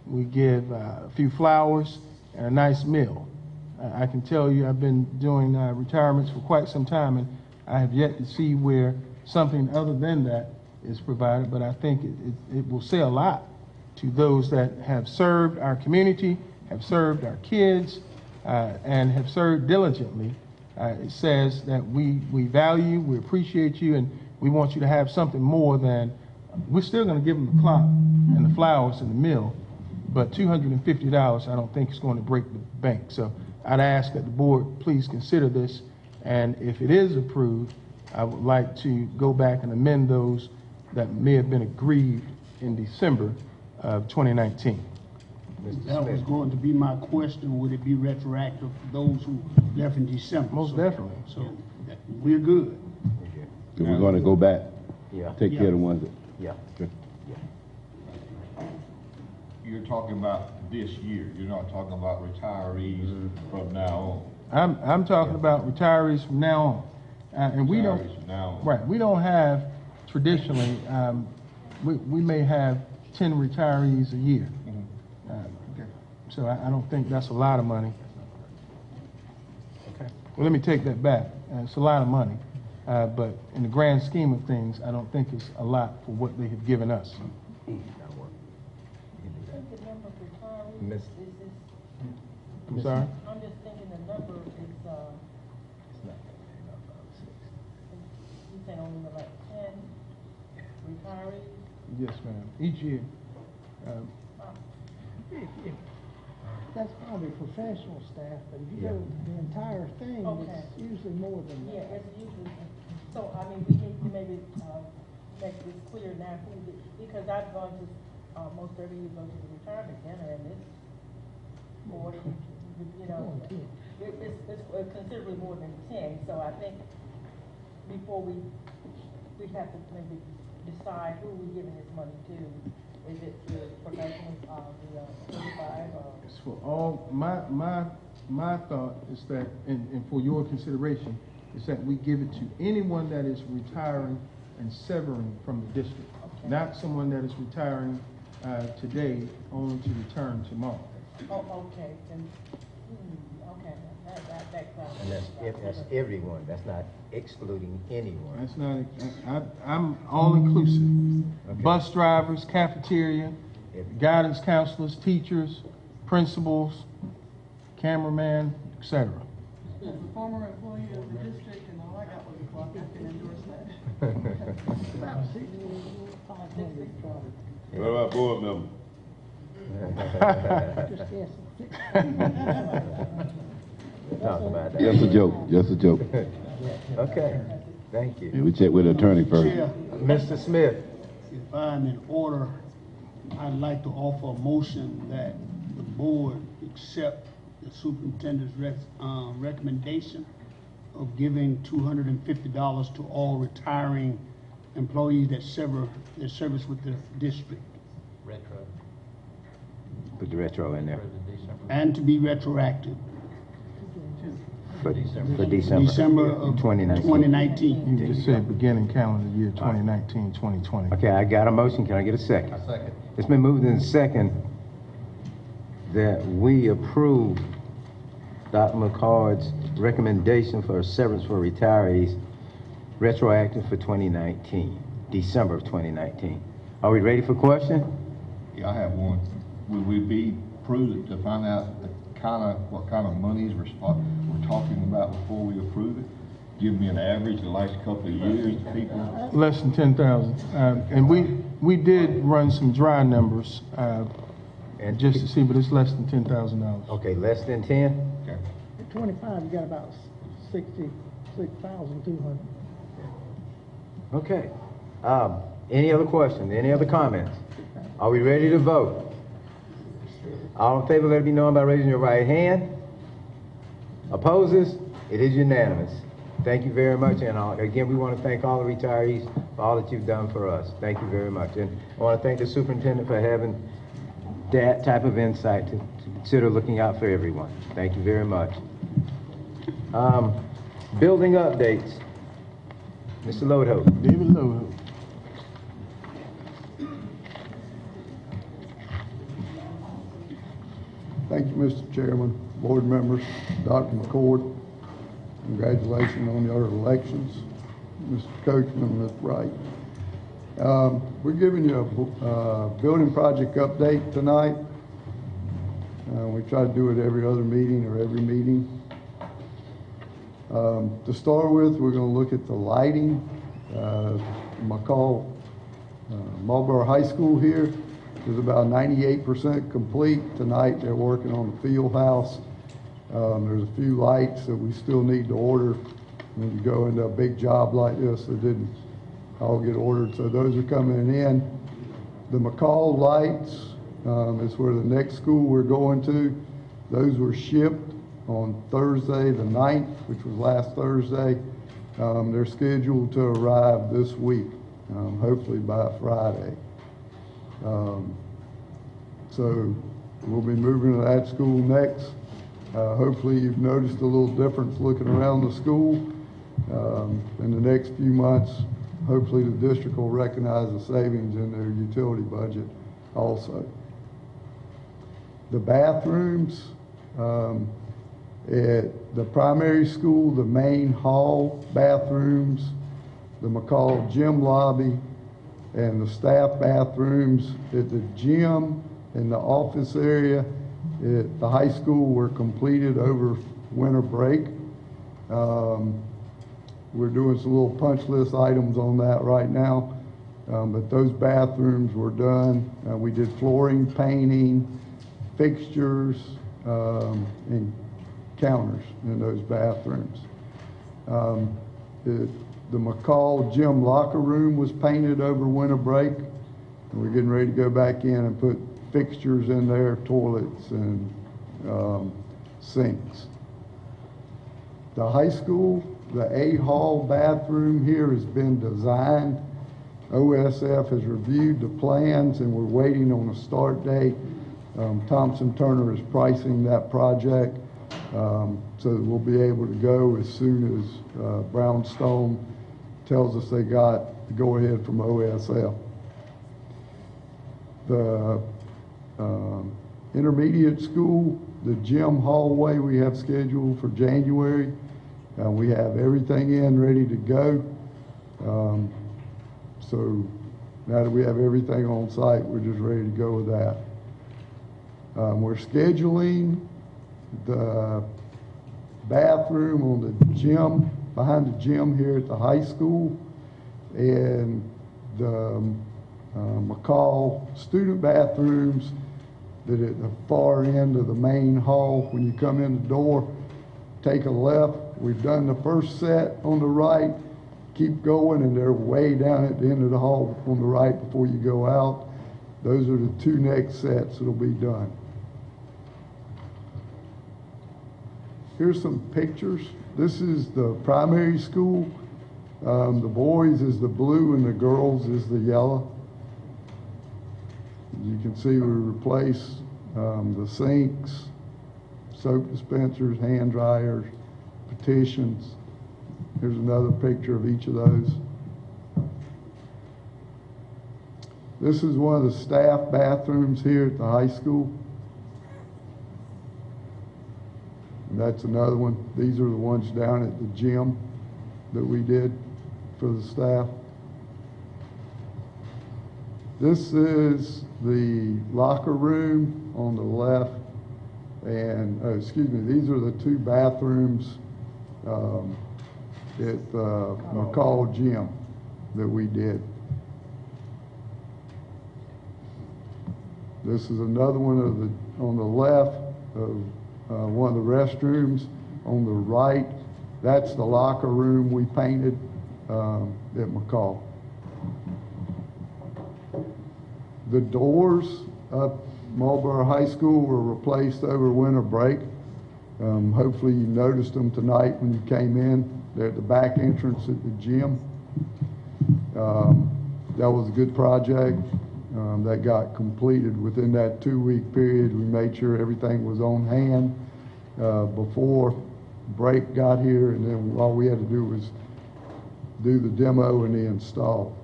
we give a few flowers, and a nice meal. I can tell you I've been doing retirements for quite some time, and I have yet to see where something other than that is provided, but I think it will say a lot to those that have served our community, have served our kids, and have served diligently. It says that we value, we appreciate you, and we want you to have something more than, we're still going to give them the clock and the flowers and the meal, but $250 I don't think is going to break the bank. So I'd ask that the board please consider this, and if it is approved, I would like to go back and amend those that may have been agreed in December of 2019. That was going to be my question, would it be retroactive for those who left in December? Most definitely. So we're good. So we're gonna go back, Yeah. take care of the ones that. Yeah. Okay. You're talking about this year, you're not talking about retirees from now on. I'm talking about retirees from now on. And we don't, Retirees from now on. right, we don't have traditionally, we may have 10 retirees a year. So I don't think that's a lot of money. Okay. Well, let me take that back. It's a lot of money. But in the grand scheme of things, I don't think it's a lot for what they have given us. Miss, I'm sorry? I'm just thinking the number is, you saying only about 10 retirees? Yes, ma'am. Each year. That's probably professional staff, but if you go the entire thing, Okay. it's usually more than that. Yeah, it's usually, so, I mean, we need to maybe, make this clear now, because I've gone to, most every year go to the retirement dinner, and it's 40, you know, it's considerably more than 10, so I think before we have to maybe decide who we're giving this money to. Is it the professionals, the 35, or? It's for all, my thought is that, and for your consideration, is that we give it to anyone that is retiring and severing from the district. Okay. Not someone that is retiring today, only to return tomorrow. Oh, okay, then, okay, that and that's everyone. That's not excluding anyone. That's not, I'm all inclusive. Okay. Bus drivers, cafeteria, guidance counselors, teachers, principals, cameraman, etc. As a former employee of the district, and all I got was a clock, I can endorse that. About 6,500 probably. What about board members? Just guessing. We'll talk about that. Just a joke, just a joke. Okay, thank you. And we check with the attorney first. Chair, Mr. Smith. if I'm in order, I'd like to offer a motion that the board accept the superintendent's recommendation of giving $250 to all retiring employees that sever their service with the district, Retro. Put the retro in there. and to be retroactive. For December December of 2019. 2019. You just said beginning calendar year 2019, 2020. Okay, I got a motion. Can I get a second? A second. It's been moved in second that we approve Dr. McCord's recommendation for a severance for retirees retroactive for 2019, December of 2019. Are we ready for question? Yeah, I have one. Would we be prudent to find out what kind of monies we're talking about before we approve it? Give me an average the last couple of years, people. Less than 10,000. And we did run some dry numbers And just to see, but it's less than $10,000. Okay, less than 10? Okay. At 25, you got about 66,200. Okay. Any other questions? Any other comments? Are we ready to vote? All in favor, let it be known by raising your right hand. Opposes? It is unanimous. Thank you very much. And again, we want to thank all the retirees for all that you've done for us. Thank you very much. And I want to thank the superintendent for having that type of insight to consider looking out for everyone. Thank you very much. Building updates. Mr. Lodehope. David Lowe. Thank you, Mr. Chairman, board members, Dr. McCord. Congratulations on your elections, Mr. Coachman, Ms. Wright. We're giving you a building project update tonight. We try to do it every other meeting or every meeting. To start with, we're going to look at the lighting. Marlboro High School here is about 98% complete. Tonight they're working on the field house. There's a few lights that we still need to order. When you go into a big job like this, they didn't all get ordered, so those are coming in. The McCall lights is where the next school we're going to. Those were shipped on Thursday the 9th, which was last Thursday. They're scheduled to arrive this week, hopefully by Friday. So we'll be moving to that school next. Hopefully you've noticed a little difference looking around the school. In the next few months, hopefully the district will recognize the savings in their utility budget also. The bathrooms, at the primary school, the main hall bathrooms, the McCall gym lobby, and the staff bathrooms at the gym and the office area at the high school were completed over winter break. We're doing some little punch list items on that right now, but those bathrooms were done. We did flooring, painting, fixtures, and counters in those bathrooms. The McCall gym locker room was painted over winter break, and we're getting ready to go back in and put fixtures in there, toilets and sinks. The high school, the A Hall bathroom here has been designed. OSF has reviewed the plans and we're waiting on a start date. Thompson Turner is pricing that project, so that we'll be able to go as soon as Brownstone tells us they got the go-ahead from OSF. The intermediate school, the gym hallway we have scheduled for January. We have everything in ready to go. So now that we have everything on site, we're just ready to go with that. We're scheduling the bathroom on the gym, behind the gym here at the high school, and the McCall student bathrooms that at the far end of the main hall. When you come in the door, take a left. We've done the first set on the right. Keep going, and they're way down at the end of the hall on the right before you go out. Those are the two next sets that'll be done. Here's some pictures. This is the primary school. The boys is the blue and the girls is the yellow. As you can see, we replaced the sinks, soap dispensers, hand dryers, petitions. Here's another picture of each of those. This is one of the staff bathrooms here at the high school. And that's another one. These are the ones down at the gym that we did for the staff. This is the locker room on the left, and, excuse me, these are the two bathrooms at the McCall gym that we did. This is another one of the, on the left of one of the restrooms. On the right, that's the locker room we painted at McCall. The doors up Marlboro High School were replaced over winter break. Hopefully you noticed them tonight when you came in. They're at the back entrance at the gym. That was a good project. That got completed within that 2-week period. We made sure everything was on hand before break got here, and then all we had to do was do the demo and the install.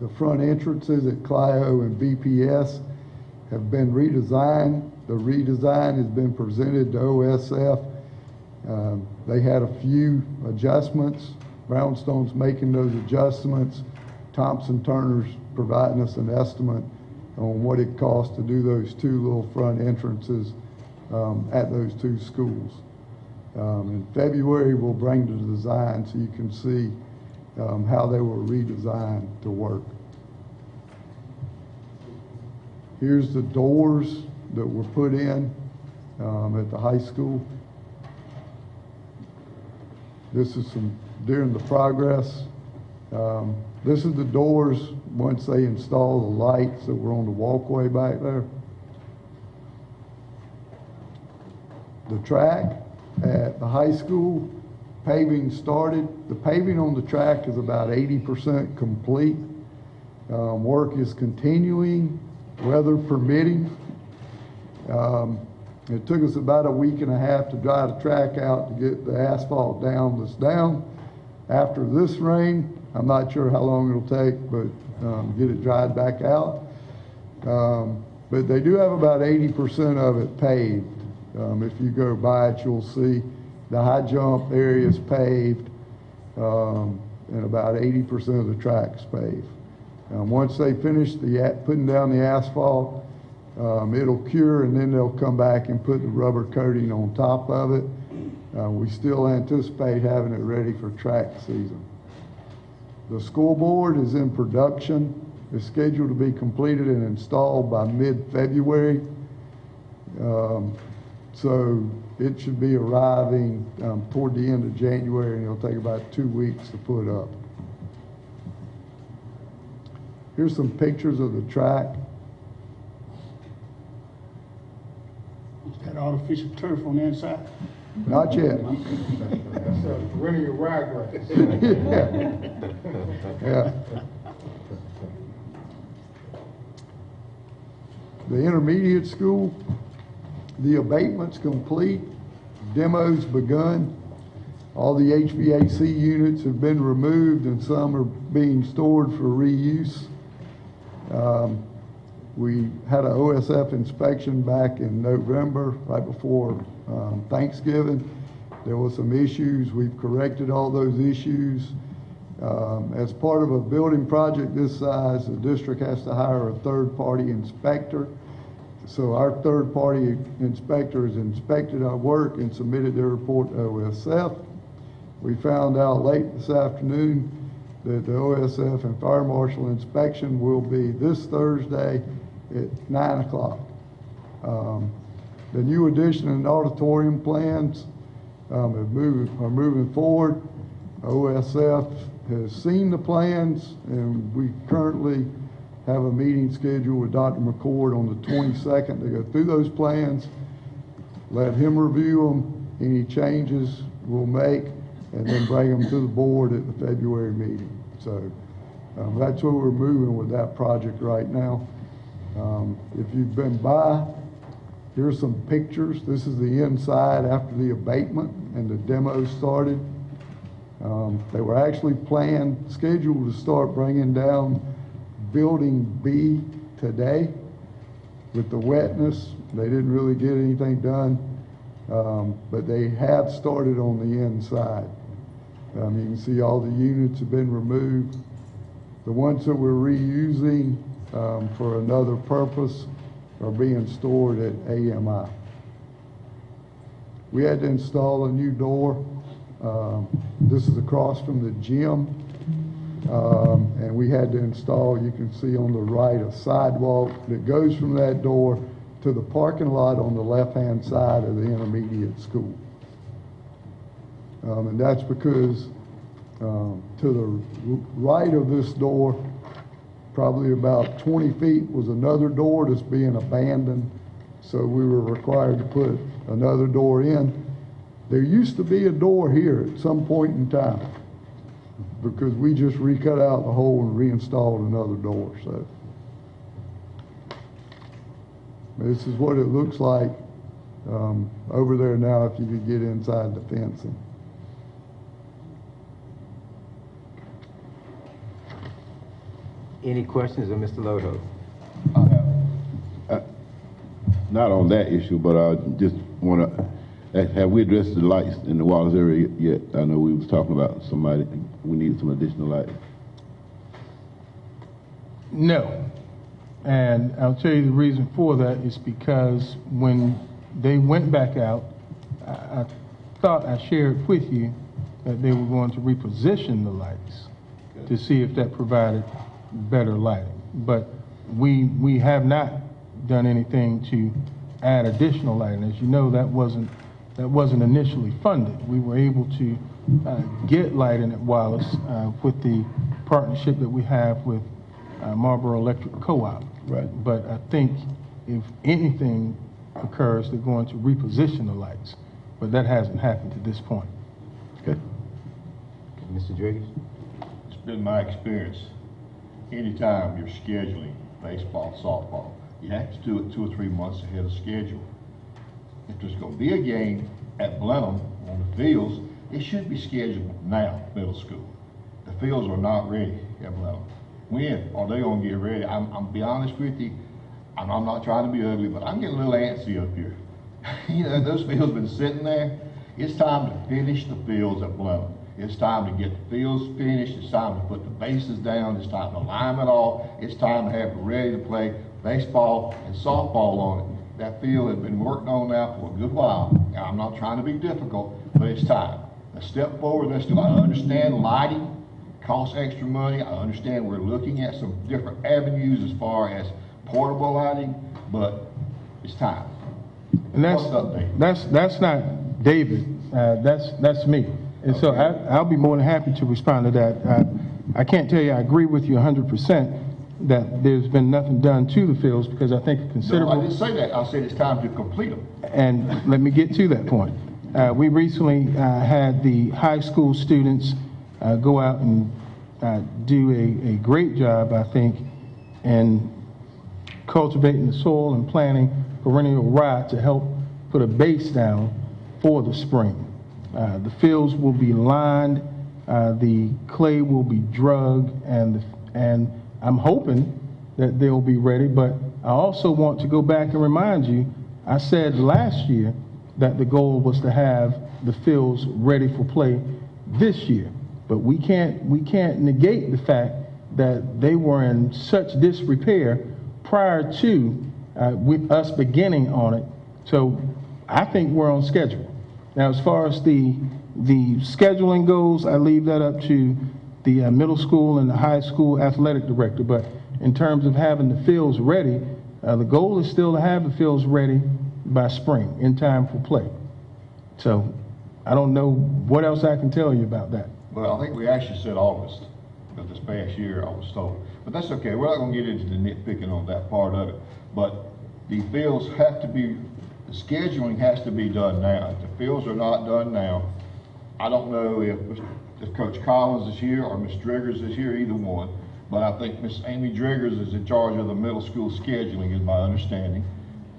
The front entrances at Clio and BPS have been redesigned. The redesign has been presented to OSF. They had a few adjustments. Brownstone's making those adjustments. Thompson Turner's providing us an estimate on what it costs to do those two little front entrances at those two schools. In February, we'll bring the design so you can see how they were redesigned to work. Here's the doors that were put in at the high school. This is some during the progress. This is the doors once they install the lights that were on the walkway back there. The track at the high school, paving started. The paving on the track is about 80% complete. Work is continuing, weather permitting. It took us about a week and a half to dry the track out to get the asphalt down that's down. After this rain, I'm not sure how long it'll take, but get it dried back out. But they do have about 80% of it paved. If you go by it, you'll see the high jump area is paved, and about 80% of the track's paved. Once they finish putting down the asphalt, it'll cure, and then they'll come back and put the rubber coating on top of it. We still anticipate having it ready for track season. The scoreboard is in production. It's scheduled to be completed and installed by mid-February. So it should be arriving toward the end of January, and it'll take about 2 weeks to put up. Here's some pictures of the track. It's got artificial turf on the inside. Not yet. That's linear ryegrass. Yeah. The intermediate school, the abatement's complete, demo's begun. All the HVAC units have been removed and some are being stored for reuse. We had an OSF inspection back in November, right before Thanksgiving. There were some issues. We've corrected all those issues. As part of a building project this size, the district has to hire a third-party inspector. So our third-party inspector has inspected our work and submitted their report to OSF. We found out late this afternoon that the OSF and fire marshal inspection will be this Thursday at 9 o'clock. The new addition and auditorium plans are moving forward. OSF has seen the plans, and we currently have a meeting scheduled with Dr. McCord on the 22nd to go through those plans, let him review them, any changes we'll make, and then bring them to the board at the February meeting. So that's where we're moving with that project right now. If you've been by, here's some pictures. This is the inside after the abatement and the demo started. They were actually scheduled to start bringing down Building B today. With the wetness, they didn't really get anything done, but they have started on the inside. You can see all the units have been removed. The ones that we're reusing for another purpose are being stored at AMI. We had to install a new door. This is across from the gym. And we had to install, you can see on the right, a sidewalk that goes from that door to the parking lot on the left-hand side of the intermediate school. And that's because to the right of this door, probably about 20 feet, was another door that's being abandoned. So we were required to put another door in. There used to be a door here at some point in time, because we just recut out the hole and reinstalled another door. So this is what it looks like over there now if you could get inside the fencing. Any questions of Mr. Lodeholt? Not on that issue, but I just want to, have we addressed the lights in the Wallace area yet? I know we was talking about we needed some additional lights. No. And I'll tell you the reason for that is because when they went back out, I thought I shared with you that they were going to reposition the lights to see if that provided better lighting. But we have not done anything to add additional lighting. As you know, that wasn't initially funded. We were able to get lighting at Wallace with the partnership that we have with Marlboro Electric Co-op. Right. But I think if anything occurs, they're going to reposition the lights. But that hasn't happened to this point. Okay. Mr. Driggers? It's been my experience, anytime you're scheduling baseball, softball, you have to do it 2 or 3 months ahead of schedule. If there's going to be a game at Blenheim on the fields, it should be scheduled now, middle school. The fields are not ready at Blenheim. When are they going to get ready? I'm be honest with you, I'm not trying to be ugly, but I'm getting a little antsy up here. You know, those fields have been sitting there. It's time to finish the fields at Blenheim. It's time to get the fields finished. It's time to put the bases down. It's time to lime it all. It's time to have it ready to play baseball and softball on it. That field has been worked on now for a good while. Now, I'm not trying to be difficult, but it's time. Let's step forward. Let's do it. I understand lighting costs extra money. I understand we're looking at some different avenues as far as portable lighting, but it's time. And that's not David. That's me. And Okay. so I'll be more than happy to respond to that. I can't tell you I agree with you 100% that there's been nothing done to the fields, because I think a considerable... No, I didn't say that. I said it's time to complete them. And let me get to that point. We recently had the high school students go out and do a great job, I think, in cultivating the soil and planting perennial rye to help put a base down for the spring. The fields will be lined, the clay will be drugged, and I'm hoping that they'll be ready. But I also want to go back and remind you, I said last year that the goal was to have the fields ready for play this year. But we can't negate the fact that they were in such disrepair prior to with us beginning on it. So I think we're on schedule. Now, as far as the scheduling goes, I leave that up to the middle school and the high school athletic director. But in terms of having the fields ready, the goal is still to have the fields ready by spring, in time for play. So I don't know what else I can tell you about that. Well, I think we actually said August, because this past year I was told. But that's okay. We're not going to get into the nitpicking on that part of it. But the fields have to be, the scheduling has to be done now. If the fields are not done now, I don't know if Coach Collins is here or Ms. Driggers is here, either one. But I think Ms. Amy Driggers is in charge of the middle school scheduling, is my understanding.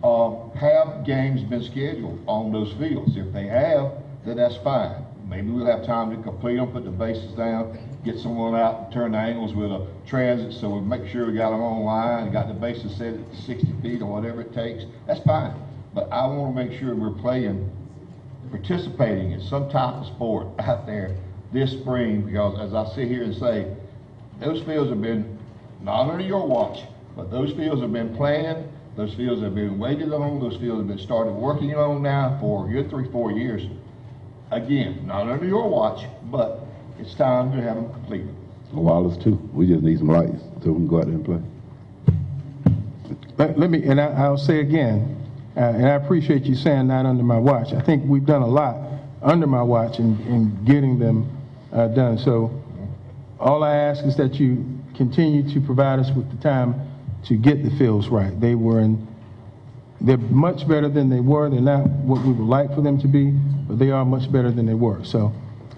Have games been scheduled on those fields? If they have, then that's fine. Maybe we'll have time to complete them, put the bases down, get someone out, turn the angles with a transit, so we make sure we got them on line, got the bases set at 60 feet or whatever it takes. That's fine. But I want to make sure we're participating in some type of sport out there this spring, because as I sit here and say, those fields have been, not under your watch, but those fields have been planned, those fields have been waited on, those fields have been started working on now for a good 3-4 years. Again, not under your watch, but it's time to have them completed. Wallace too. We just need some lights so we can go out there and play. Let me, and I'll say again, and I appreciate you saying not under my watch. I think we've done a lot under my watch in getting them done. So all I ask is that you continue to provide us with the time to get the fields right. They're much better than they were. They're not what we would like for them to be, but they are much better than they were. So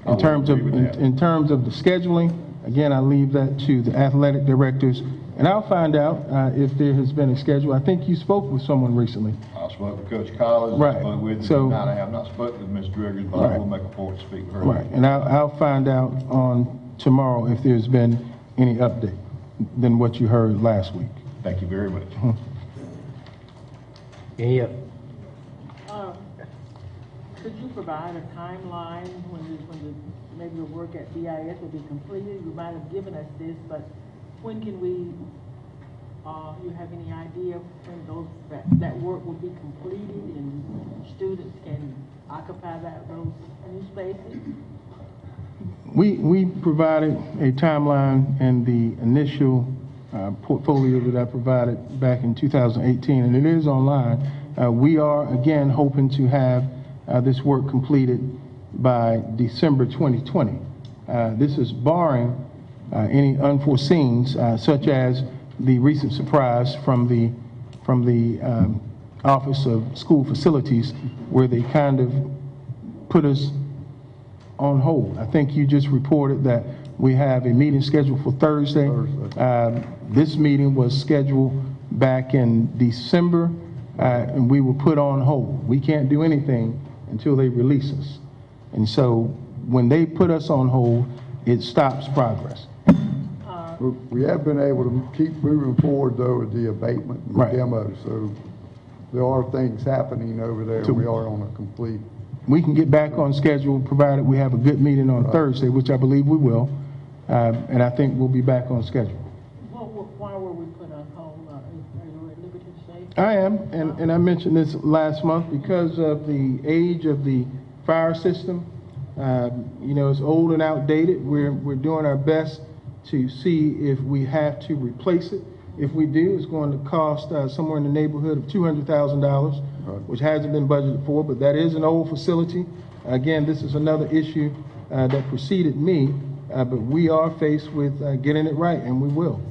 in terms of the scheduling, again, I leave that to the athletic directors, and I'll find out if there has been a schedule. I think you spoke with someone recently. I spoke with Coach Collins. Right. I spoke with So, I have not spoken with Ms. Driggers, but I will make a point to speak with her. Right, and I'll find out on tomorrow if there's been any update than what you heard last week. Thank you very much. Could you provide a timeline when maybe the work at BIS will be completed? You might have given us this, but when can we, you have any idea when that work will be completed and students can occupy those new spaces? We provided a timeline in the initial portfolio that I provided back in 2018, and it is online. We are, again, hoping to have this work completed by December 2020. This is barring any unforeseens, such as the recent surprise from the Office of School Facilities, where they kind of put us on hold. I think you just reported that we have a meeting scheduled for Thursday. This meeting was scheduled back in December, and we were put on hold. We can't do anything until they release us. And so when they put us on hold, it stops progress. We have been able to keep moving forward, though, with the abatement and the demo. So there are things happening over there. We are on a complete. We can get back on schedule, provided we have a good meeting on Thursday, which I believe we will. And I think we'll be back on schedule. Why were we put on hold? Are you at liberty to say? I am, and I mentioned this last month, because of the age of the fire system. It's old and outdated. We're doing our best to see if we have to replace it. If we do, it's going to cost somewhere in the neighborhood of $200,000, which hasn't been budgeted for, but that is an old facility. Again, this is another issue that preceded me, but we are faced with getting it right, and we will.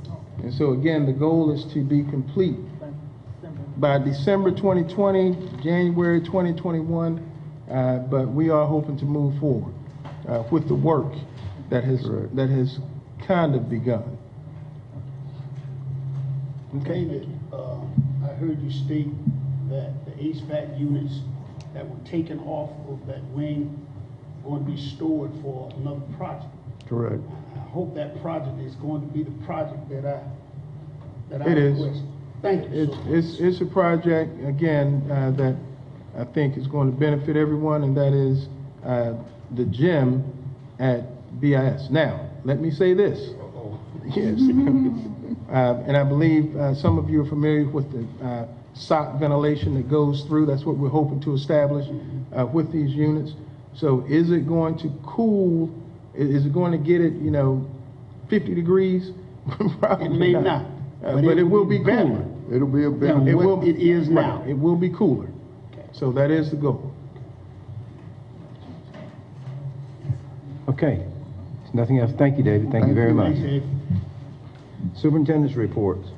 And so again, the goal is to be complete by December 2020, January 2021, but we are hoping to move forward with the work that has kind of begun. David, I heard you state that the HVAC units that were taken off of that wing are going to be stored for another project. Correct. I hope that project is going to be the project that I It is. request. Thank you. It's a project, again, that I think is going to benefit everyone, and that is the gym at BIS. Now, let me say this. Yes. And I believe some of you are familiar with the sock ventilation that goes through. That's what we're hoping to establish with these units. So is it going to cool? Is it going to get it, 50 degrees? Probably It may not. But it will be better. cooler. It'll be a better. It is now. It will be cooler. So that is the goal. Okay. There's nothing else. Thank you, David. Thank you very much. Thanks, Dave. Superintendent's reports.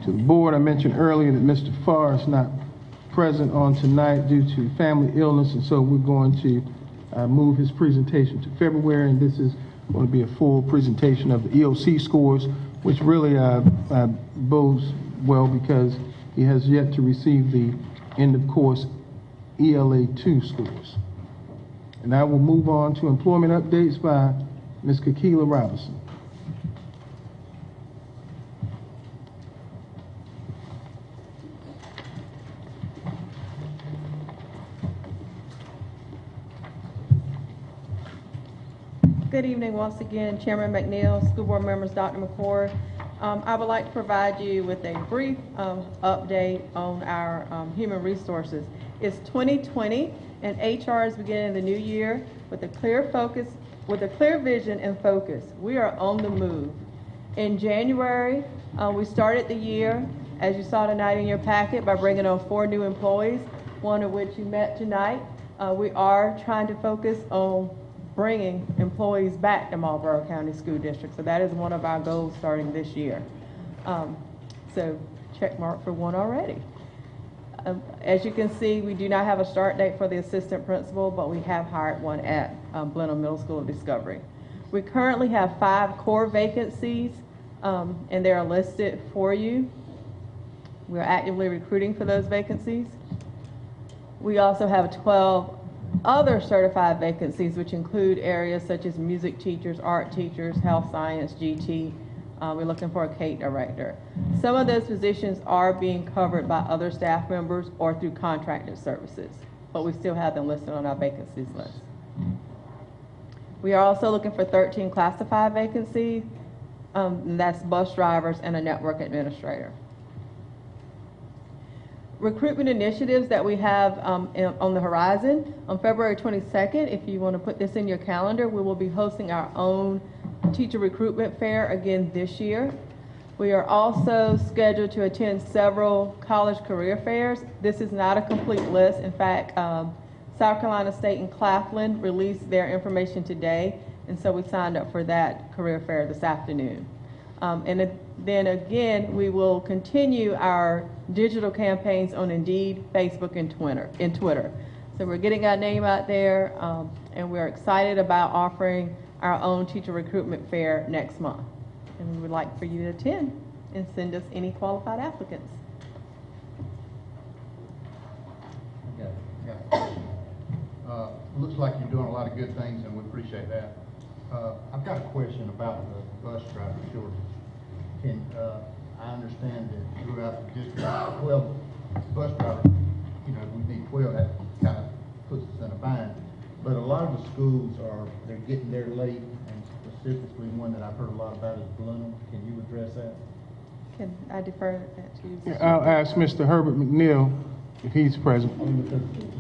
To the board, I mentioned earlier that Mr. Farr is not present on tonight due to family illness, and so we're going to move his presentation to February, and this is going to be a full presentation of the EOC scores, which really bodes well because he has yet to receive the end of course ELA 2 scores. And I will move on to employment updates by Ms. Kekila Robinson. Good evening once again, Chairman McNeil, School Board members, Dr. McCord. I would like to provide you with a brief update on our human resources. It's 2020 and HR is beginning the new year with a clear focus, with a clear vision and focus. We are on the move. In January, we started the year, as you saw tonight in your packet, by bringing on 4 new employees, one of which you met tonight. We are trying to focus on bringing employees back to Marlboro County School District. So that is one of our goals starting this year. So check mark for 1 already. As you can see, we do not have a start date for the assistant principal, but we have hired one at Blenheim Middle School of Discovery. We currently have 5 core vacancies, and they are listed for you. We're actively recruiting for those vacancies. We also have 12 other certified vacancies, which include areas such as music teachers, art teachers, health science, GT. We're looking for a CATE director. Some of those positions are being covered by other staff members or through contracted services, but we still have them listed on our vacancies list. We are also looking for 13 classified vacancies. And that's bus drivers and a network administrator. Recruitment initiatives that we have on the horizon. On February 22nd, if you want to put this in your calendar, we will be hosting our own teacher recruitment fair again this year. We are also scheduled to attend several college career fairs. This is not a complete list. In fact, South Carolina State and Claflin released their information today, and so we signed up for that career fair this afternoon. And then again, we will continue our digital campaigns on Indeed, Facebook, and Twitter. So we're getting our name out there, and we're excited about offering our own teacher recruitment fair next month. And we would like for you to attend and send us any qualified applicants. Looks like you're doing a lot of good things, and we appreciate that. I've got a question about the bus driver shortage. I understand that throughout the district, 12 bus drivers, we need 12, that kind of puts us in a bind. But a lot of the schools they're getting there late, and specifically one that I've heard a lot about is Blenheim. Can you address that? Can I defer that to you? I'll ask Mr. Herbert McNeil if he's present.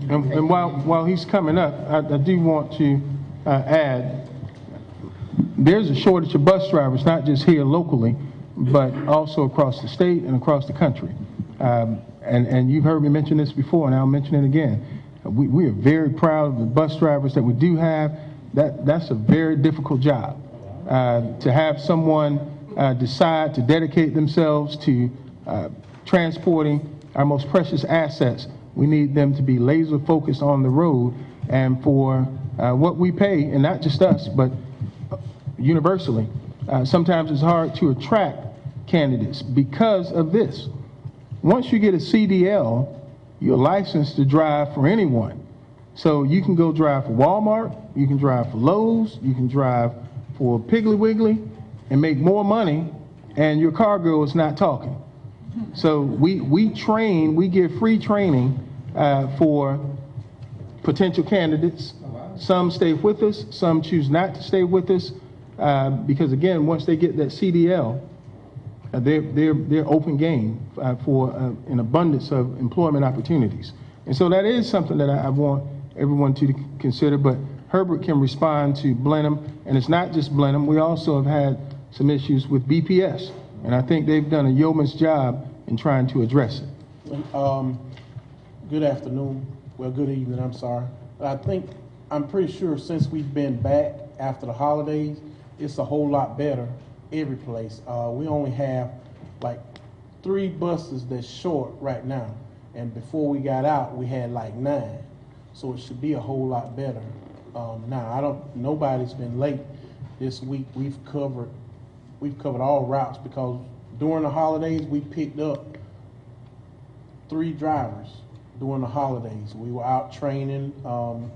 And while he's coming up, I do want to add, there's a shortage of bus drivers, not just here locally, but also across the state and across the country. And you've heard me mention this before, and I'll mention it again. We are very proud of the bus drivers that we do have. That's a very difficult job. To have someone decide to dedicate themselves to transporting our most precious assets, we need them to be laser focused on the road, and for what we pay, and not just us, but universally. Sometimes it's hard to attract candidates because of this. Once you get a CDL, you're licensed to drive for anyone. So you can go drive for Walmart, you can drive for Lowe's, you can drive for Piggly Wiggly and make more money, and your cargo is not talking. So we train, we give free training for potential candidates. Some stay with us, some choose not to stay with us. Because again, once they get that CDL, they're open game for an abundance of employment opportunities. And so that is something that I want everyone to consider. But Herbert can respond to Blenheim, and it's not just Blenheim. We also have had some issues with BPS, and I think they've done a yeoman's job in trying to address it. Good afternoon. Well, good evening, I'm sorry. I'm pretty sure since we've been back after the holidays, it's a whole lot better every place. We only have like 3 buses that's short right now. And before we got out, we had like 9. So it should be a whole lot better. Now, nobody's been late this week. We've covered all routes because during the holidays, we picked up 3 drivers during the holidays. We were out training. You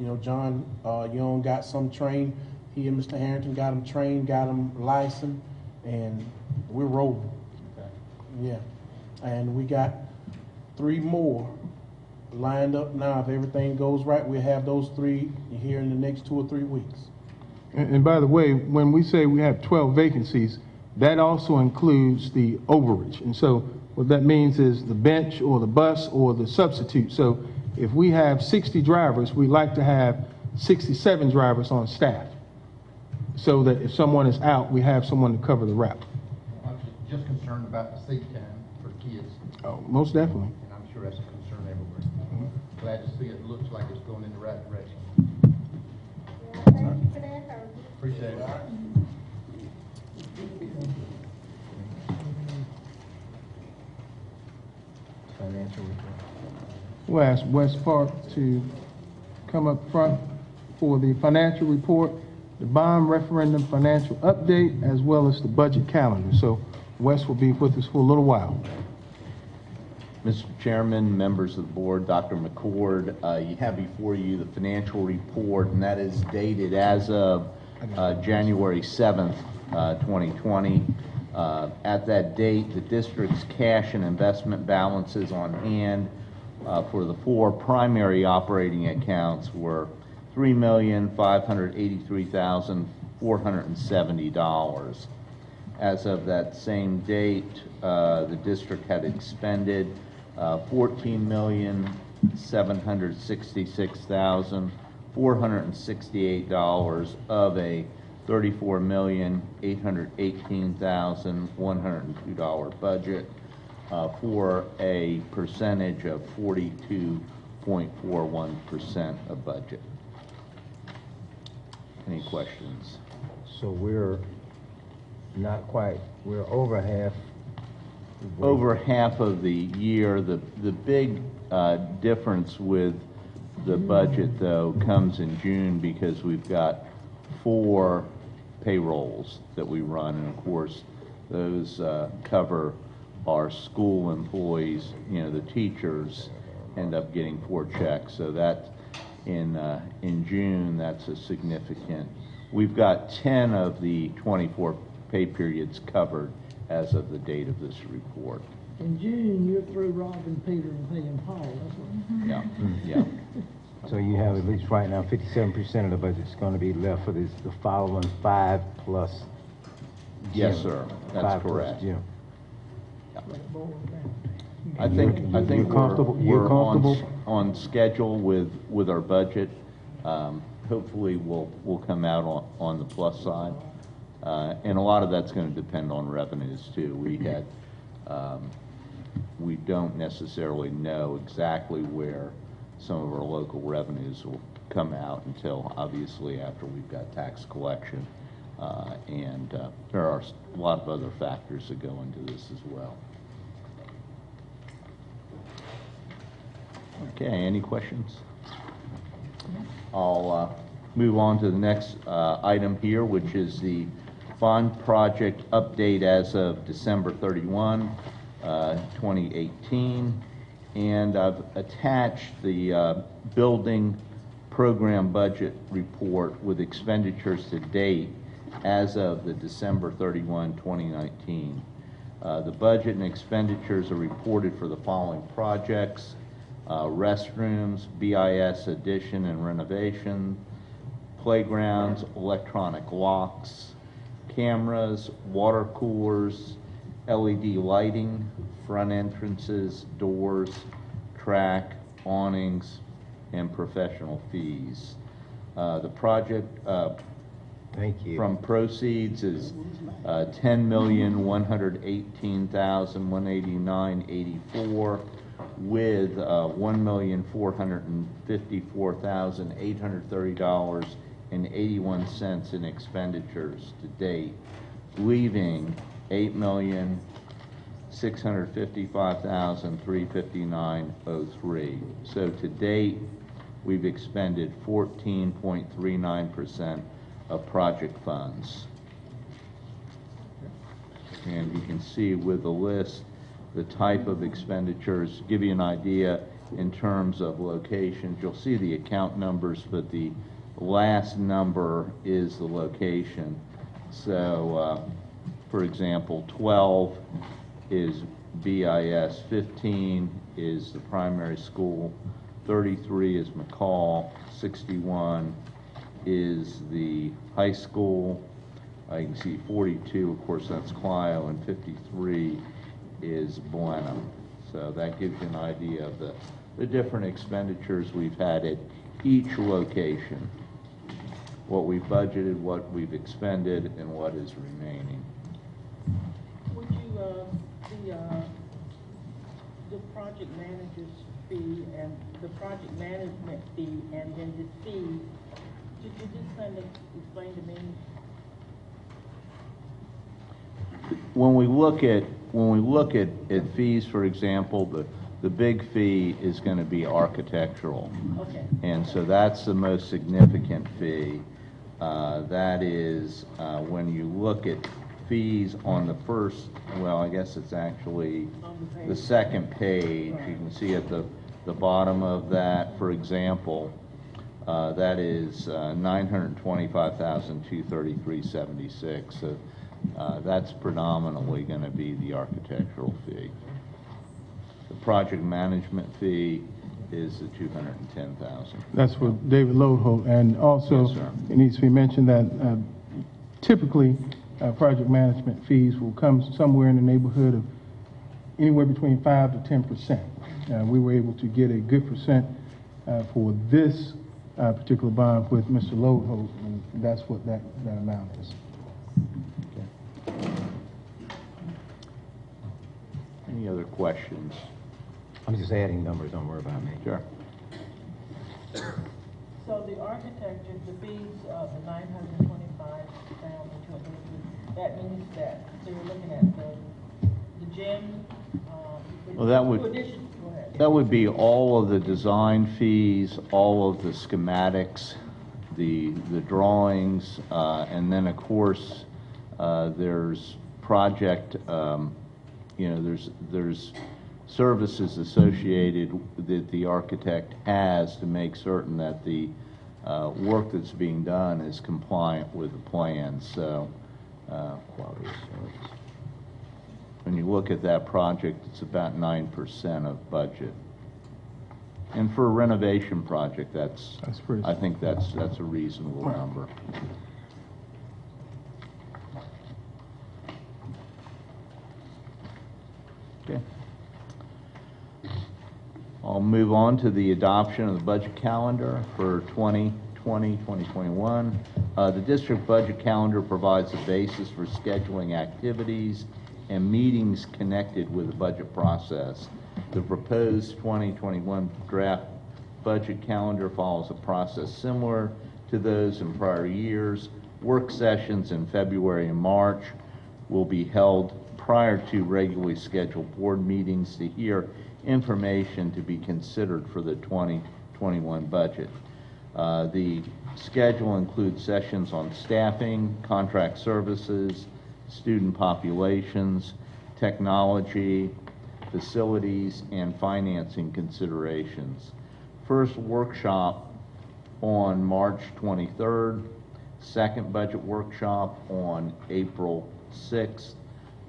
know, John Young got some trained. He and Mr. Harrington got him trained, got him licensed, and we're rolling. Okay. Yeah. And we got 3 more lined up now. If everything goes right, we'll have those 3 here in the next 2 or 3 weeks. And by the way, when we say we have 12 vacancies, that also includes the overage. And so what that means is the bench or the bus or the substitute. So if we have 60 drivers, we like to have 67 drivers on staff, so that if someone is out, we have someone to cover the route. I'm just concerned about the seat time for kids. Oh, most definitely. And I'm sure that's a concern everywhere. Glad to see it looks like it's going in the right direction. Thank you for that, Herbert. Appreciate it. Financial report. We'll ask West Park to come up front for the financial report, the bond referendum financial update, as well as the budget calendar. So Wes will be with us for a little while. Mr. Chairman, members of the board, Dr. McCord, you have before you the financial report, and that is dated as of January 7th, 2020. At that date, the district's cash and investment balances on hand for the 4 primary operating accounts were $3,583,470. As of that same date, the district had expended $14,766,468 of a $34,818,102 budget for a percentage of 42.41% of budget. Any questions? So we're not quite, we're over half. Over half of the year. The big difference with the budget, though, comes in June because we've got 4 payrolls that we run, and of course, those cover our school employees. You know, the teachers end up getting 4 checks, so that in June, that's a significant. We've got 10 of the 24 pay periods covered as of the date of this report. In June, you're through robbing Peter and paying Paul, that's what. Yeah, yeah. So you have at least right now 57% of the budget is going to be left for the following 5 plus gym. Yes, sir. That's 5 plus correct. gym. I think You're comfortable? You're comfortable? on schedule with our budget. Hopefully we'll come out on the plus side. And a lot of that's going to depend on revenues too. We don't necessarily know exactly where some of our local revenues will come out until obviously after we've got tax collection. And there are a lot of other factors that go into this as well. Okay, any questions? I'll move on to the next item here, which is the bond project update as of December 31, 2018. And I've attached the building program budget report with expenditures to date as of the December 31, 2019. The budget and expenditures are reported for the following projects: restrooms, BIS addition and renovation, playgrounds, electronic locks, cameras, water coolers, LED lighting, front entrances, doors, track, awnings, and professional fees. The project Thank you. from proceeds is $10,118,189.84 with $1,454,830.81 in expenditures to date, leaving $8,655,359.03. So to date, we've expended 14.39% of project funds. And you can see with the list the type of expenditures. To give you an idea, in terms of locations. You'll see the account numbers, but the last number is the location. So, for example, 12 is BIS, 15 is the primary school, 33 is McCall, 61 is the high school. You can see 42, of course, that's Clio, and 53 is Blenheim. So that gives you an idea of the different expenditures we've had at each location, what we've budgeted, what we've expended, and what is remaining. Would you, the project manager's fee and the project management fee and then the fee, could you just kind of explain to me? When we look at fees, for example, the big fee is going to be architectural. Okay. And so that's the most significant fee. That is, when you look at fees on the first, well, I guess it's actually the second page. You can see at the bottom of that, for example, that is $925,233.76. So that's predominantly going to be the architectural fee. The project management fee is the $210,000. That's for David Lodeholt. And also, Yes, sir. it needs to be mentioned that typically, project management fees will come somewhere in the neighborhood of anywhere between 5 to 10%. We were able to get a good percent for this particular bond with Mr. Lodeholt, and that's what that amount is. Any other questions? I'm just adding numbers, don't worry about me. Sure. So the architecture, the fees of the $925,233, that means that, so you're looking at the gym, Well, that would, go ahead. that would be all of the design fees, all of the schematics, the drawings, and then of course, there's project, there's services associated that the architect has to make certain that the work that's being done is compliant with the plan. So, quality of service. When you look at that project, it's about 9% of budget. And for a renovation project, that's pretty. I think that's a reasonable number. Okay. I'll move on to the adoption of the budget calendar for 2020-2021. The district budget calendar provides a basis for scheduling activities and meetings connected with the budget process. The proposed 2021 draft budget calendar follows a process similar to those in prior years. Work sessions in February and March will be held prior to regularly scheduled board meetings to hear information to be considered for the 2021 budget. The schedule includes sessions on staffing, contract services, student populations, technology, facilities, and financing considerations. First workshop on March 23rd, second budget workshop on April 6th,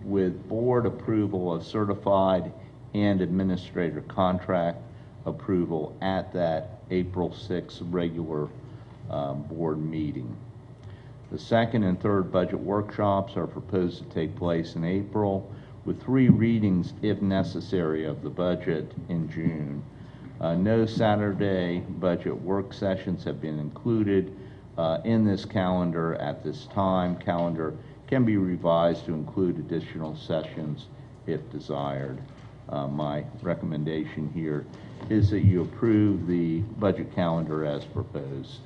with board approval of certified and administrator contract approval at that April 6th regular board meeting. The second and third budget workshops are proposed to take place in April, with 3 readings, if necessary, of the budget in June. No Saturday budget work sessions have been included in this calendar at this time. Calendar can be revised to include additional sessions if desired. My recommendation here is that you approve the budget calendar as proposed.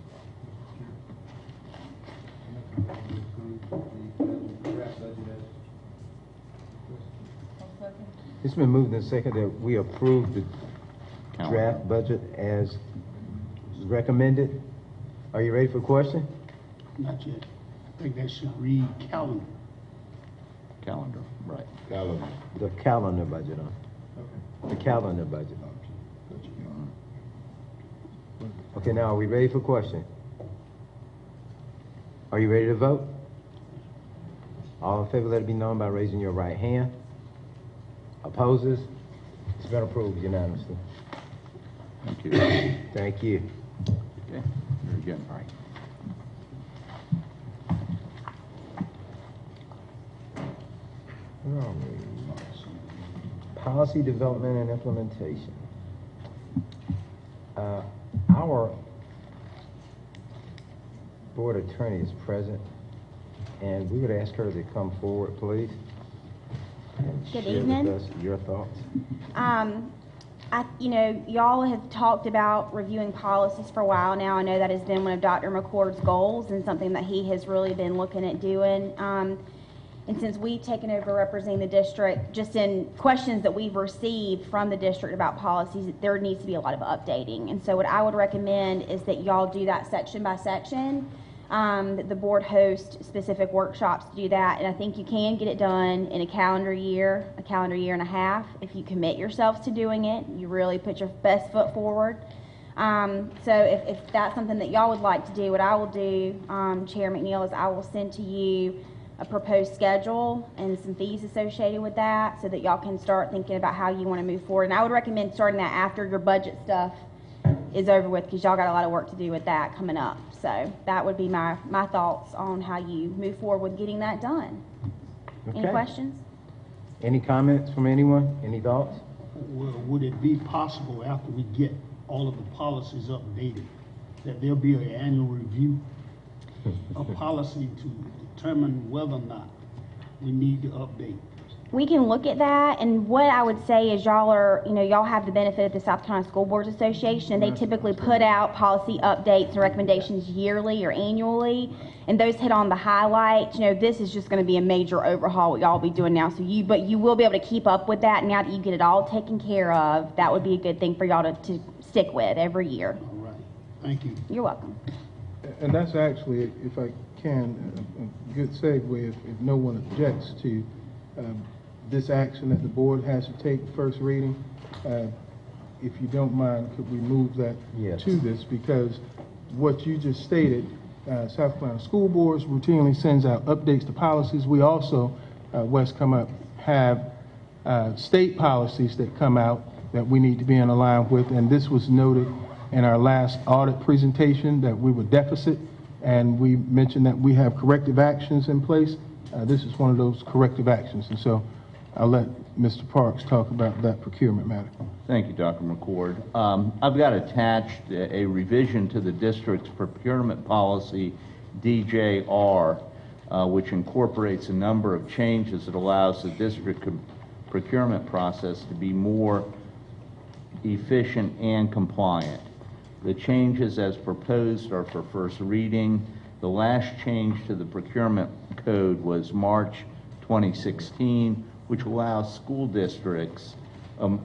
It's been moved and seconded that we approve the draft budget as recommended. Are you ready for a question? Not yet. I think that should read calendar. Calendar, right. The calendar budget, The calendar budget. Okay, now, are we ready for question? Are you ready to vote? All in favor, let it be known by raising your right hand. Opposes? It's been approved unanimously. Thank you. Thank you. Okay, very good. All right. Policy development and implementation. Our board attorney is present, and we would ask her to come forward, please. And Good share evening. with us your thoughts. Y'all have talked about reviewing policies for a while now. I know that has been one of Dr. McCord's goals and something that he has really been looking at doing. And since we've taken over representing the district, just in questions that we've received from the district about policies, there needs to be a lot of updating. And so what I would recommend is that y'all do that section by section, that the board host specific workshops to do that. And I think you can get it done in a calendar year and a half. If you commit yourselves to doing it, you really put your best foot forward. So if that's something that y'all would like to do, what I will do, Chair McNeil, is I will send to you a proposed schedule and some fees associated with that so that y'all can start thinking about how you want to move forward. And I would recommend starting that after your budget stuff is over with, because y'all got a lot of work to do with that coming up. So that would be my thoughts on how you move forward with getting that done. Okay. Any questions? Any comments from anyone? Any thoughts? Well, would it be possible after we get all of the policies updated, that there'll be an annual review of policy to determine whether or not we need to update? We can look at that, and what I would say is y'all have the benefit of the South Carolina School Boards Association, and they typically put out policy updates and recommendations yearly or annually, and those hit on the highlights. This is just going to be a major overhaul what y'all be doing now, but you will be able to keep up with that now that you get it all taken care of. That would be a good thing for y'all to stick with every year. All right, thank you. You're welcome. And that's actually, if I can, a good segue, if no one objects to this action that the board has to take first reading. If you don't mind, could we move that to this? Because what you just stated, South Carolina School Boards routinely sends out updates to policies. We also, West Come Up, have state policies that come out that we need to be in line with, and this was noted in our last audit presentation that we were deficit, and we mentioned that we have corrective actions in place. This is one of those corrective actions, and so I'll let Mr. Parks talk about that procurement matter. Thank you, Dr. McCord. I've got attached a revision to the district's procurement policy, DJR, which incorporates a number of changes that allows the district procurement process to be more efficient and compliant. The changes as proposed are for first reading. The last change to the procurement code was March 2016, which allows school districts of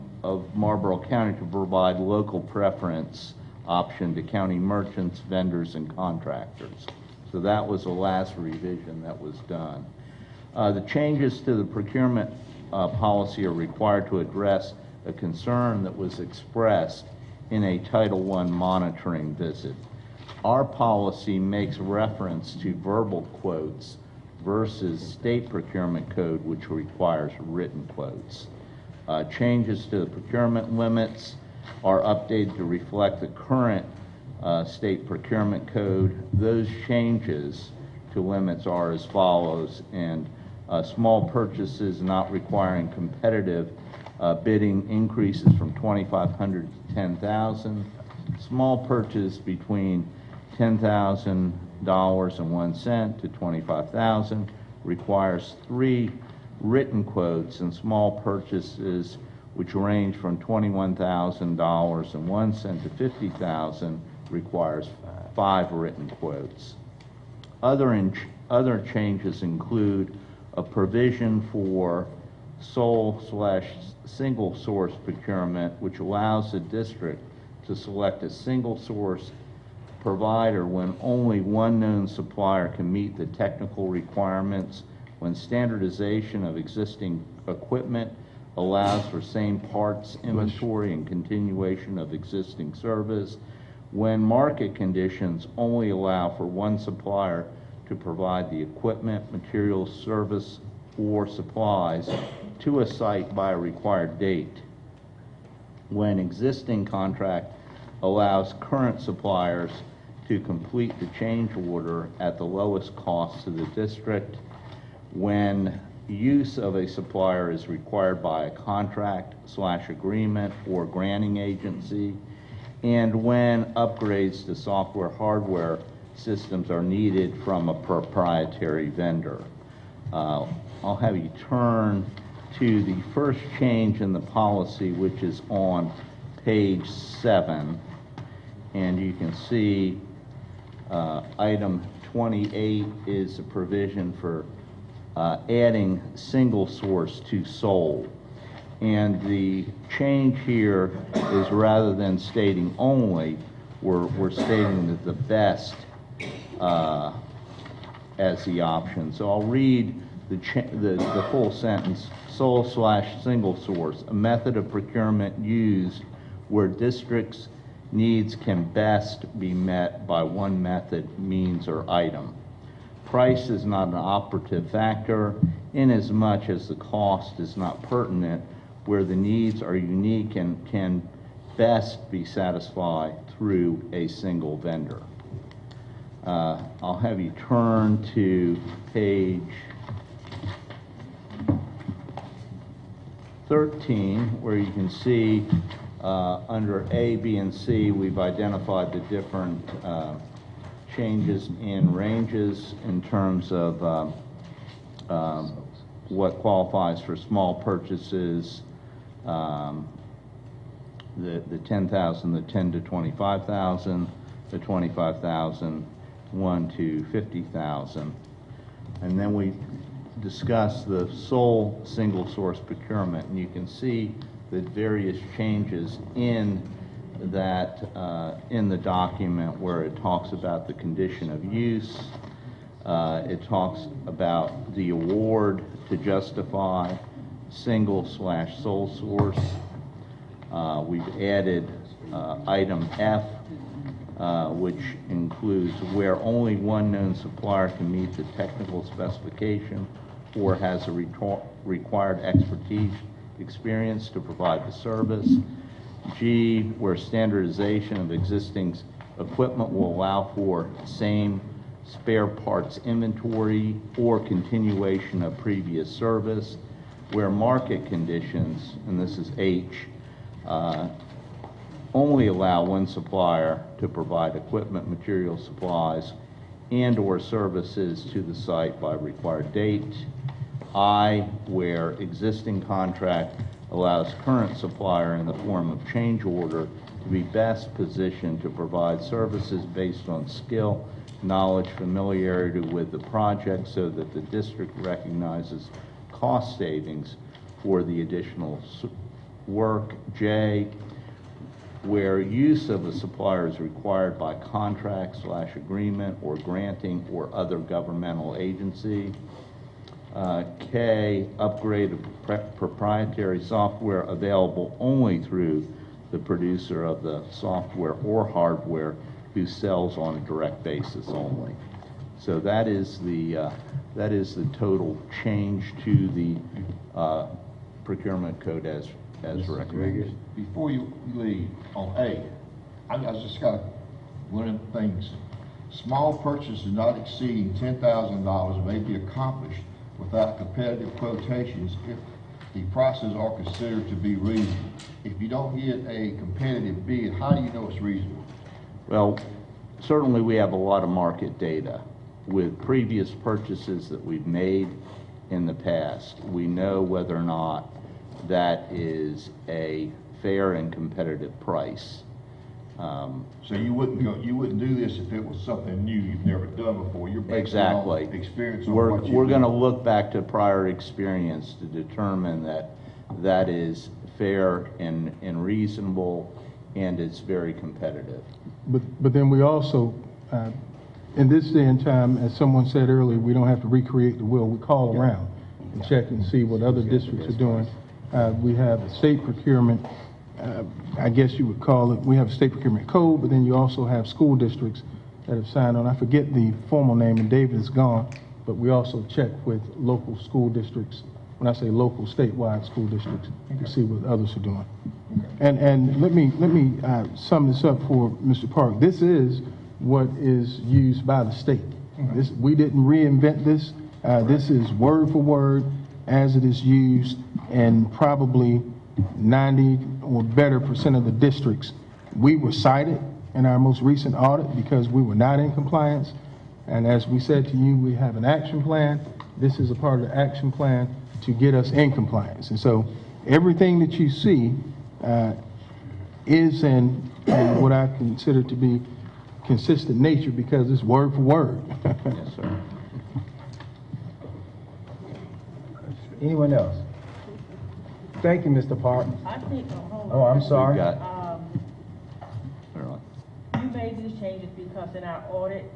Marlborough County to provide local preference option to county merchants, vendors, and contractors. So that was the last revision that was done. The changes to the procurement policy are required to address a concern that was expressed in a Title I monitoring visit. Our policy makes reference to verbal quotes versus state procurement code, which requires written quotes. Changes to the procurement limits are updated to reflect the current state procurement code. Those changes to limits are as follows, and small purchases not requiring competitive bidding increases from $2,500 to $10,000. Small purchase between $10,000.01 to $25,000 requires 3 written quotes, and small purchases which range from $21,000.01 to $50,000 requires 5 written quotes. Other changes include a provision for sole/single source procurement, which allows the district to select a single source provider when only one known supplier can meet the technical requirements, when standardization of existing equipment allows for same parts inventory and continuation of existing service, when market conditions only allow for one supplier to provide the equipment, materials, service, or supplies to a site by a required date, when existing contract allows current suppliers to complete the change order at the lowest cost to the district, when use of a supplier is required by a contract/agreement or granting agency, and when upgrades to software hardware systems are needed from a proprietary vendor. I'll have you turn to the first change in the policy, which is on page 7, and you can see item 28 is a provision for adding single source to sole. And the change here is, rather than stating only, we're stating that the best as the option. So I'll read the full sentence. Sole/single source, a method of procurement used where districts' needs can best be met by one method, means, or item. Price is not an operative factor inasmuch as the cost is not pertinent where the needs are unique and can best be satisfied through a single vendor. I'll have you turn to page 13, where you can see under A, B, and C, we've identified the different changes in ranges in terms of what qualifies for small purchases, the 10,000, the 10 to 25,000, the 25,000, 1 to 50,000, and then we discuss the sole single source procurement, and you can see the various changes in that in the document where it talks about the condition of use. It talks about the award to justify single/sole source. We've added item F, which includes where only one known supplier can meet the technical specification or has a required experience to provide the service. G, where standardization of existing equipment will allow for same spare parts inventory or continuation of previous service. Where market conditions, and this is H, only allow one supplier to provide equipment, materials, supplies, and or services to the site by required date. I, where existing contract allows current supplier in the form of change order to be best positioned to provide services based on skill, knowledge, familiarity with the project so that the district recognizes cost savings for the additional work. J, where use of a supplier is required by contract/agreement or granting or other governmental agency. K, upgrade of proprietary software available only through the producer of the software or hardware who sells on a direct basis only. So that is the total change to the procurement code as recommended. Before you leave, on A, I just got one of the things. Small purchases not exceeding $10,000 may be accomplished without competitive quotations if the prices are considered to be reasonable. If you don't get a competitive bid, how do you know it's reasonable? Well, certainly we have a lot of market data with previous purchases that we've made in the past. We know whether or not that is a fair and competitive price. So you wouldn't do this if it was something new you've never done before. You're based on experience. We're going to look back to prior experience to determine that is fair and reasonable, and it's very competitive. But then we also, in this day and time, as someone said earlier, we don't have to recreate the wheel. We call around and check and see what other districts are doing. We have state procurement I guess you would call it, we have a state procurement code, but then you also have school districts that have signed on. I forget the formal name, and David is gone, but we also check with local school districts. When I say local, statewide school districts, to see what others are doing. And let me sum this up for Mr. Park. This is what is used by the state. We didn't reinvent this. This is word for word as it is used in probably 90 or better % of the districts. We were cited in our most recent audit because we were not in compliance. And as we said to you, we have an action plan. This is a part of the action plan to get us in compliance. And so everything that you see is in what I consider to be consistent nature because it's word for word. Yes, sir. Anyone else? Thank you, Mr. Park. I think, hold on. Oh, I'm sorry. You made these changes because in our audit,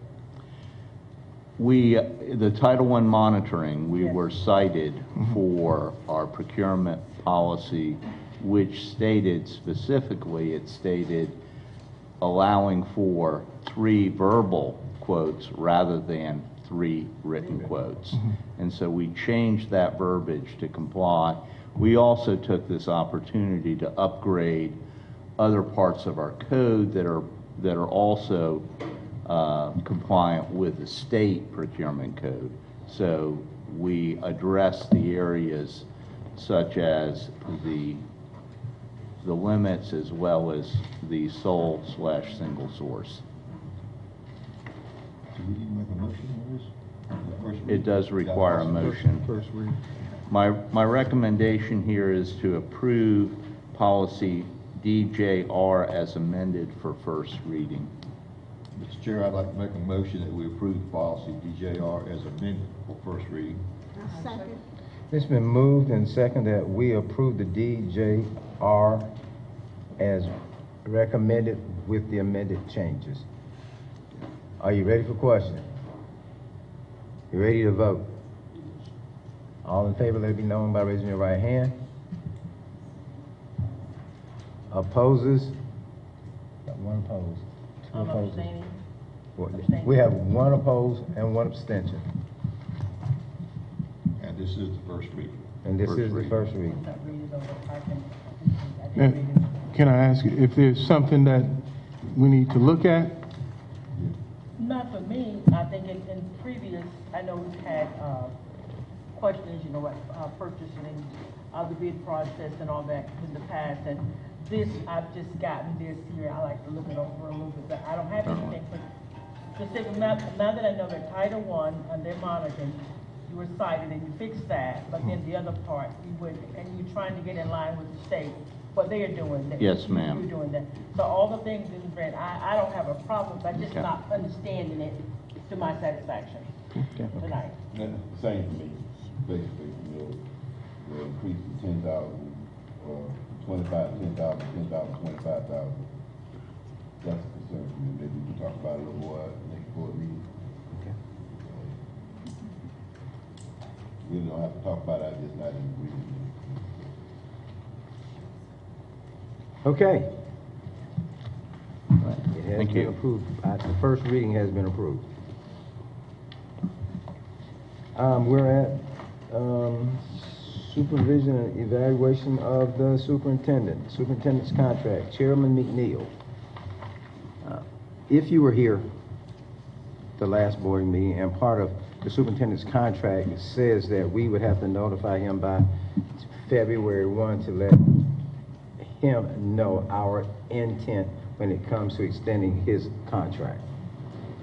The Title I monitoring, we were cited for our procurement policy, which stated specifically, it stated allowing for 3 verbal quotes rather than 3 written quotes. And so we changed that verbiage to comply. We also took this opportunity to upgrade other parts of our code that are also compliant with the state procurement code. So we address the areas such as the limits as well as the sole/single source. Do we need to make a motion on this? It does require a motion. First read. My recommendation here is to approve policy DJR as amended for first reading. Mr. Chair, I'd like to make a motion that we approve policy DJR as amended for first reading. Second. It's been moved and seconded that we approve the DJR as recommended with the amended changes. Are you ready for question? You ready to vote? All in favor, let it be known by raising your right hand. Opposes? Got one opposed. Two I'm opposed. abstaining. We have one opposed and one abstention. And this is the first reading. And this is the first reading. Can I ask you if there's something that we need to look at? Not for me. I think in previous, I know we've had questions, you know, what purchasing, the bid process and all that in the past. And this, I've just gotten this here. I like to look it over a little bit, but I don't have anything specific. Now that I know that Title I and their monitoring, you were cited and you fixed that, but then the other part, you would, and you're trying to get in line with the state, what they are doing. Yes, ma'am. You're doing that. So all the things in red, I don't have a problem, but just Okay. not understanding it to my satisfaction tonight. Same for me, basically, we're increasing 10,000, 25, 10,000, 10,000, 25,000. That's a concern for me. Maybe we can talk about it a little more next board meeting. We don't have to talk about it just not in the meeting. Okay. It has Thank been you. approved. The first reading has been approved. We're at supervision and evaluation of the superintendent's contract. Chairman McNeil. If you were here the last board meeting, and part of the superintendent's contract says that we would have to notify him by February 1 to let him know our intent when it comes to extending his contract.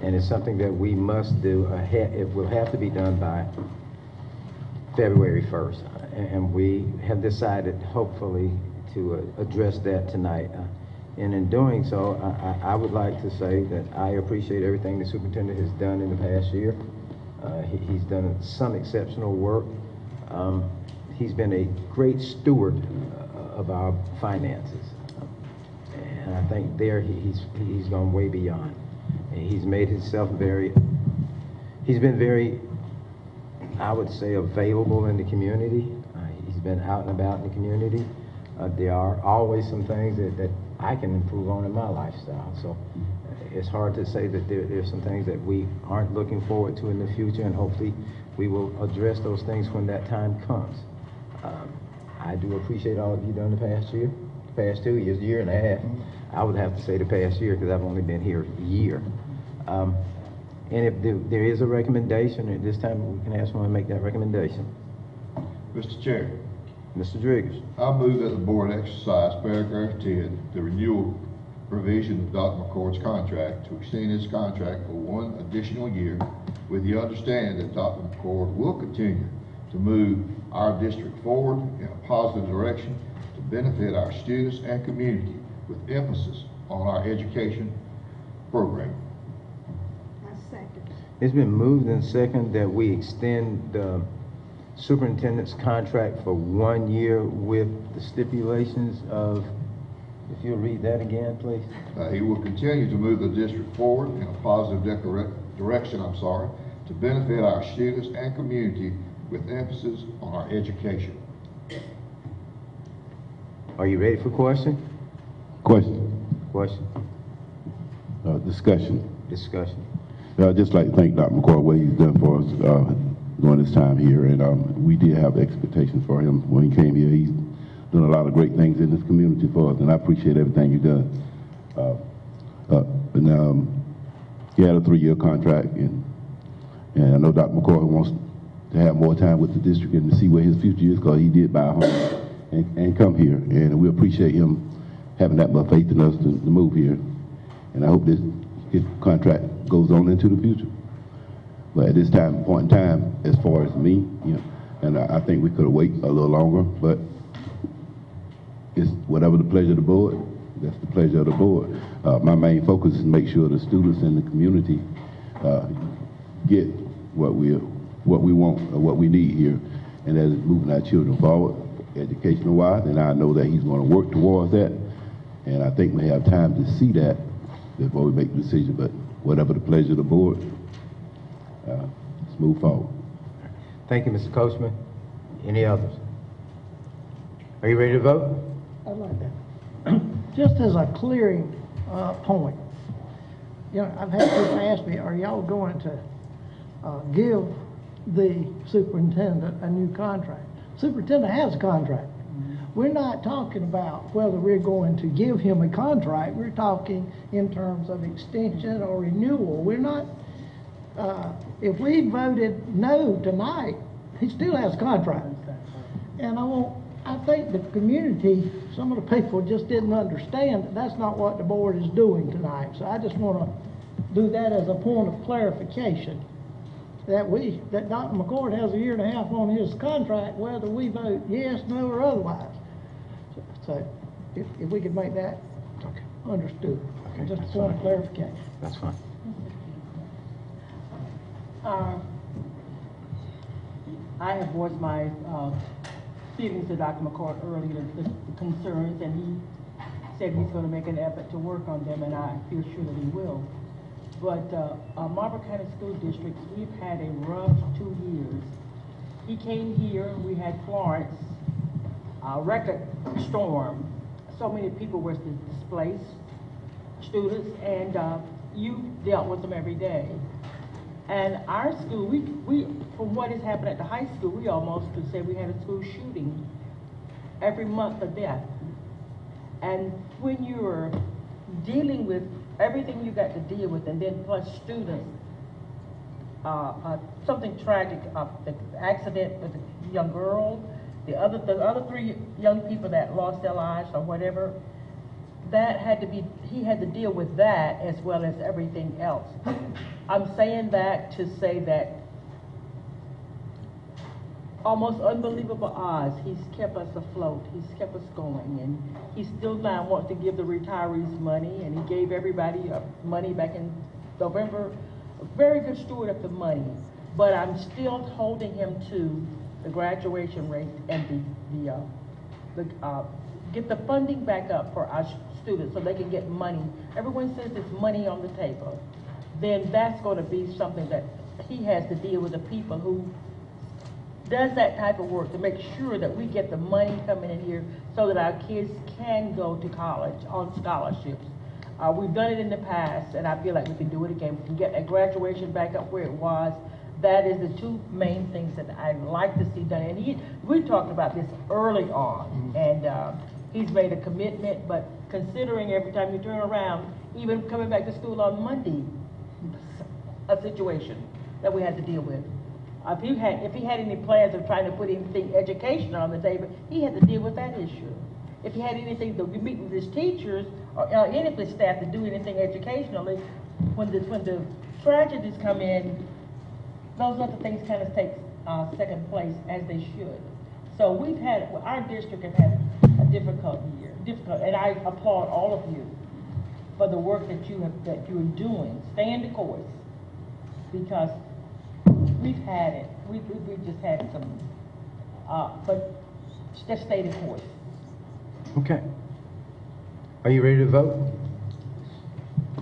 And it's something that we must do. It will have to be done by February 1st. And we have decided, hopefully, to address that tonight. And in doing so, I would like to say that I appreciate everything the superintendent has done in the past year. He's done some exceptional work. He's been a great steward of our finances. And I think there he's gone way beyond. And he's made himself he's been very, I would say, available in the community. He's been out and about in the community. There are always some things that I can improve on in my lifestyle. So it's hard to say that there's some things that we aren't looking forward to in the future, and hopefully we will address those things when that time comes. I do appreciate all of you done the past year, the past 2 years, year and a half. I would have to say the past year because I've only been here a year. And if there is a recommendation, at this time we can ask someone to make that recommendation. Mr. Chair. Mr. Driggers. I move that the board exercise paragraph 10, the renewal provision of Dr. McCord's contract to extend his contract for 1 additional year with the understanding that Dr. McCord will continue to move our district forward in a positive direction to benefit our students and community with emphasis on our education program. It's been moved and seconded that we extend the superintendent's contract for 1 year with the stipulations of, if you'll read that again, please. He will continue to move the district forward in a positive direction, to benefit our students and community with emphasis on our education. Are you ready for question? Question. Question. Discussion. Discussion. I'd just like to thank Dr. McCord, what he's done for us during this time here, and we did have expectations for him when he came here. He's done a lot of great things in this community for us, and I appreciate everything you've done. He had a 3-year contract, and I know Dr. McCord wants to have more time with the district and to see where his future is, because he did buy a home and come here, and we appreciate him having that much faith in us to move here. And I hope his contract goes on into the future. But at this point in time, as far as me, and I think we could have waited a little longer, but it's whatever the pleasure of the board, that's the pleasure of the board. My main focus is to make sure the students in the community get what we want or what we need here, and that is moving our children forward, educational-wise, and I know that he's going to work towards that, and I think we have time to see that before we make the decision, but whatever the pleasure of the board, let's move forward. Thank you, Mr. Coachman. Any others? Are you ready to vote? I'd like that. Just as a clearing point, I've had people ask me, are y'all going to give the superintendent a new contract? Superintendent has a contract. We're not talking about whether we're going to give him a contract. We're talking in terms of extension or renewal. We're not, if we voted no tonight, he still has a contract. And I think the community, some of the people just didn't understand that that's not what the board is doing tonight. So I just want to do that as a point of clarification, that Dr. McCord has a 1.5 years on his contract, whether we vote yes, no, or otherwise. So if we could make that understood, just a point of clarification. That's fine. I have voiced my feelings to Dr. McCord earlier, the concerns, and he said he's going to make an effort to work on them, and I feel sure that he will. But Marlboro County School Districts, we've had a rough 2 years. He came here, we had Florence, a record storm. So many people were displaced, students, and you dealt with them every day. And our school, we from what has happened at the high school, we almost could say we had a school shooting every month of death. And when you're dealing with everything you got to deal with, and then plus students, something tragic, the accident with the young girl, the other 3 young people that lost their lives or whatever, that had to be, he had to deal with that as well as everything else. I'm saying that to say that almost unbelievable odds, he's kept us afloat, he's kept us going, and he still now wants to give the retirees money, and he gave everybody money back in November. A very good steward of the money, but I'm still holding him to the graduation rate and get the funding back up for our students so they can get money. Everyone says there's money on the table. Then that's going to be something that he has to deal with, the people who does that type of work to make sure that we get the money coming in here so that our kids can go to college on scholarships. We've done it in the past, and I feel like we can do it again. We can get that graduation back up where it was. That is the two main things that I'd like to see done. And we talked about this early on, and he's made a commitment, but considering every time you turn around, even coming back to school on Monday, a situation that we had to deal with. If he had any plans of trying to put anything educational on the table, he had to deal with that issue. If he had anything to meet with his teachers or any of his staff to do anything educationally, when the tragedies come in, those other things kind of take second place as they should. So our district has had a difficult year, and I applaud all of you for the work that you're doing. Stay the course, because we've had it. We've just had some, but just stay the course. Okay. Are you ready to vote?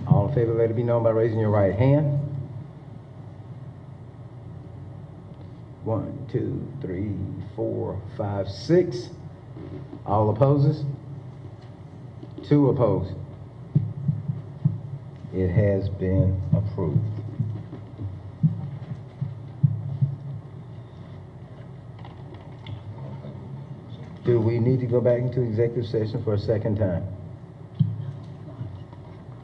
All in favor, let it be known by raising your right hand. 1, 2, 3, 4, 5, 6. All opposes? 2 opposed. It has been approved. Do we need to go back into executive session for a second time?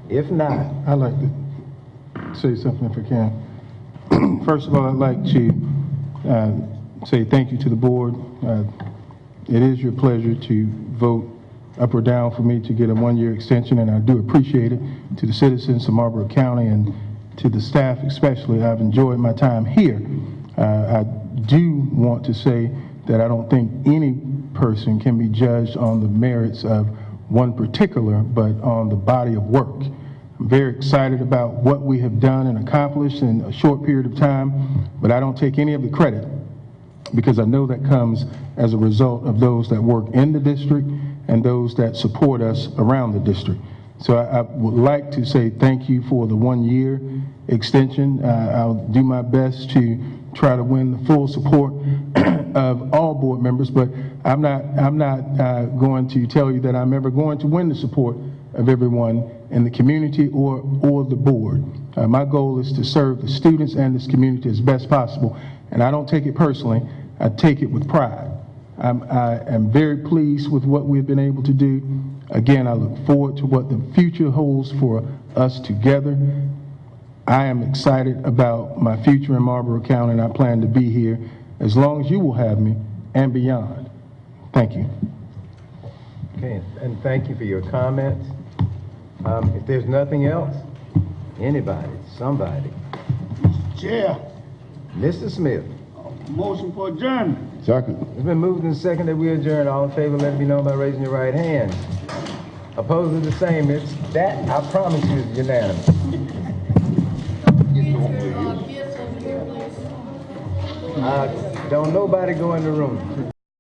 If not, I'd like to say something if I can. First of all, I'd like to say thank you to the board. It is your pleasure to vote up or down for me to get a 1-year extension, and I do appreciate it. To the citizens of Marlboro County and to the staff especially, I've enjoyed my time here. I do want to say that I don't think any person can be judged on the merits of one particular, but on the body of work. I'm very excited about what we have done and accomplished in a short period of time, but I don't take any of the credit because I know that comes as a result of those that work in the district and those that support us around the district. So I would like to say thank you for the 1-year extension. I'll do my best to try to win the full support of all board members, but I'm not going to tell you that I'm ever going to win the support of everyone in the community or the board. My goal is to serve the students and this community as best possible, and I don't take it personally. I take it with pride. I am very pleased with what we've been able to do. Again, I look forward to what the future holds for us together. I am excited about my future in Marlboro County, and I plan to be here as long as you will have me and beyond. Thank you. okay, and thank you for your comments. If there's nothing else, anybody, somebody. Chair, Mr. Smith. motion for adjournment. Second. It's been moved and seconded that we adjourn. All in favor, let it be known by raising your right hand. Opposed are the same. It's that, I promise you, is unanimous. Don't nobody go in the room.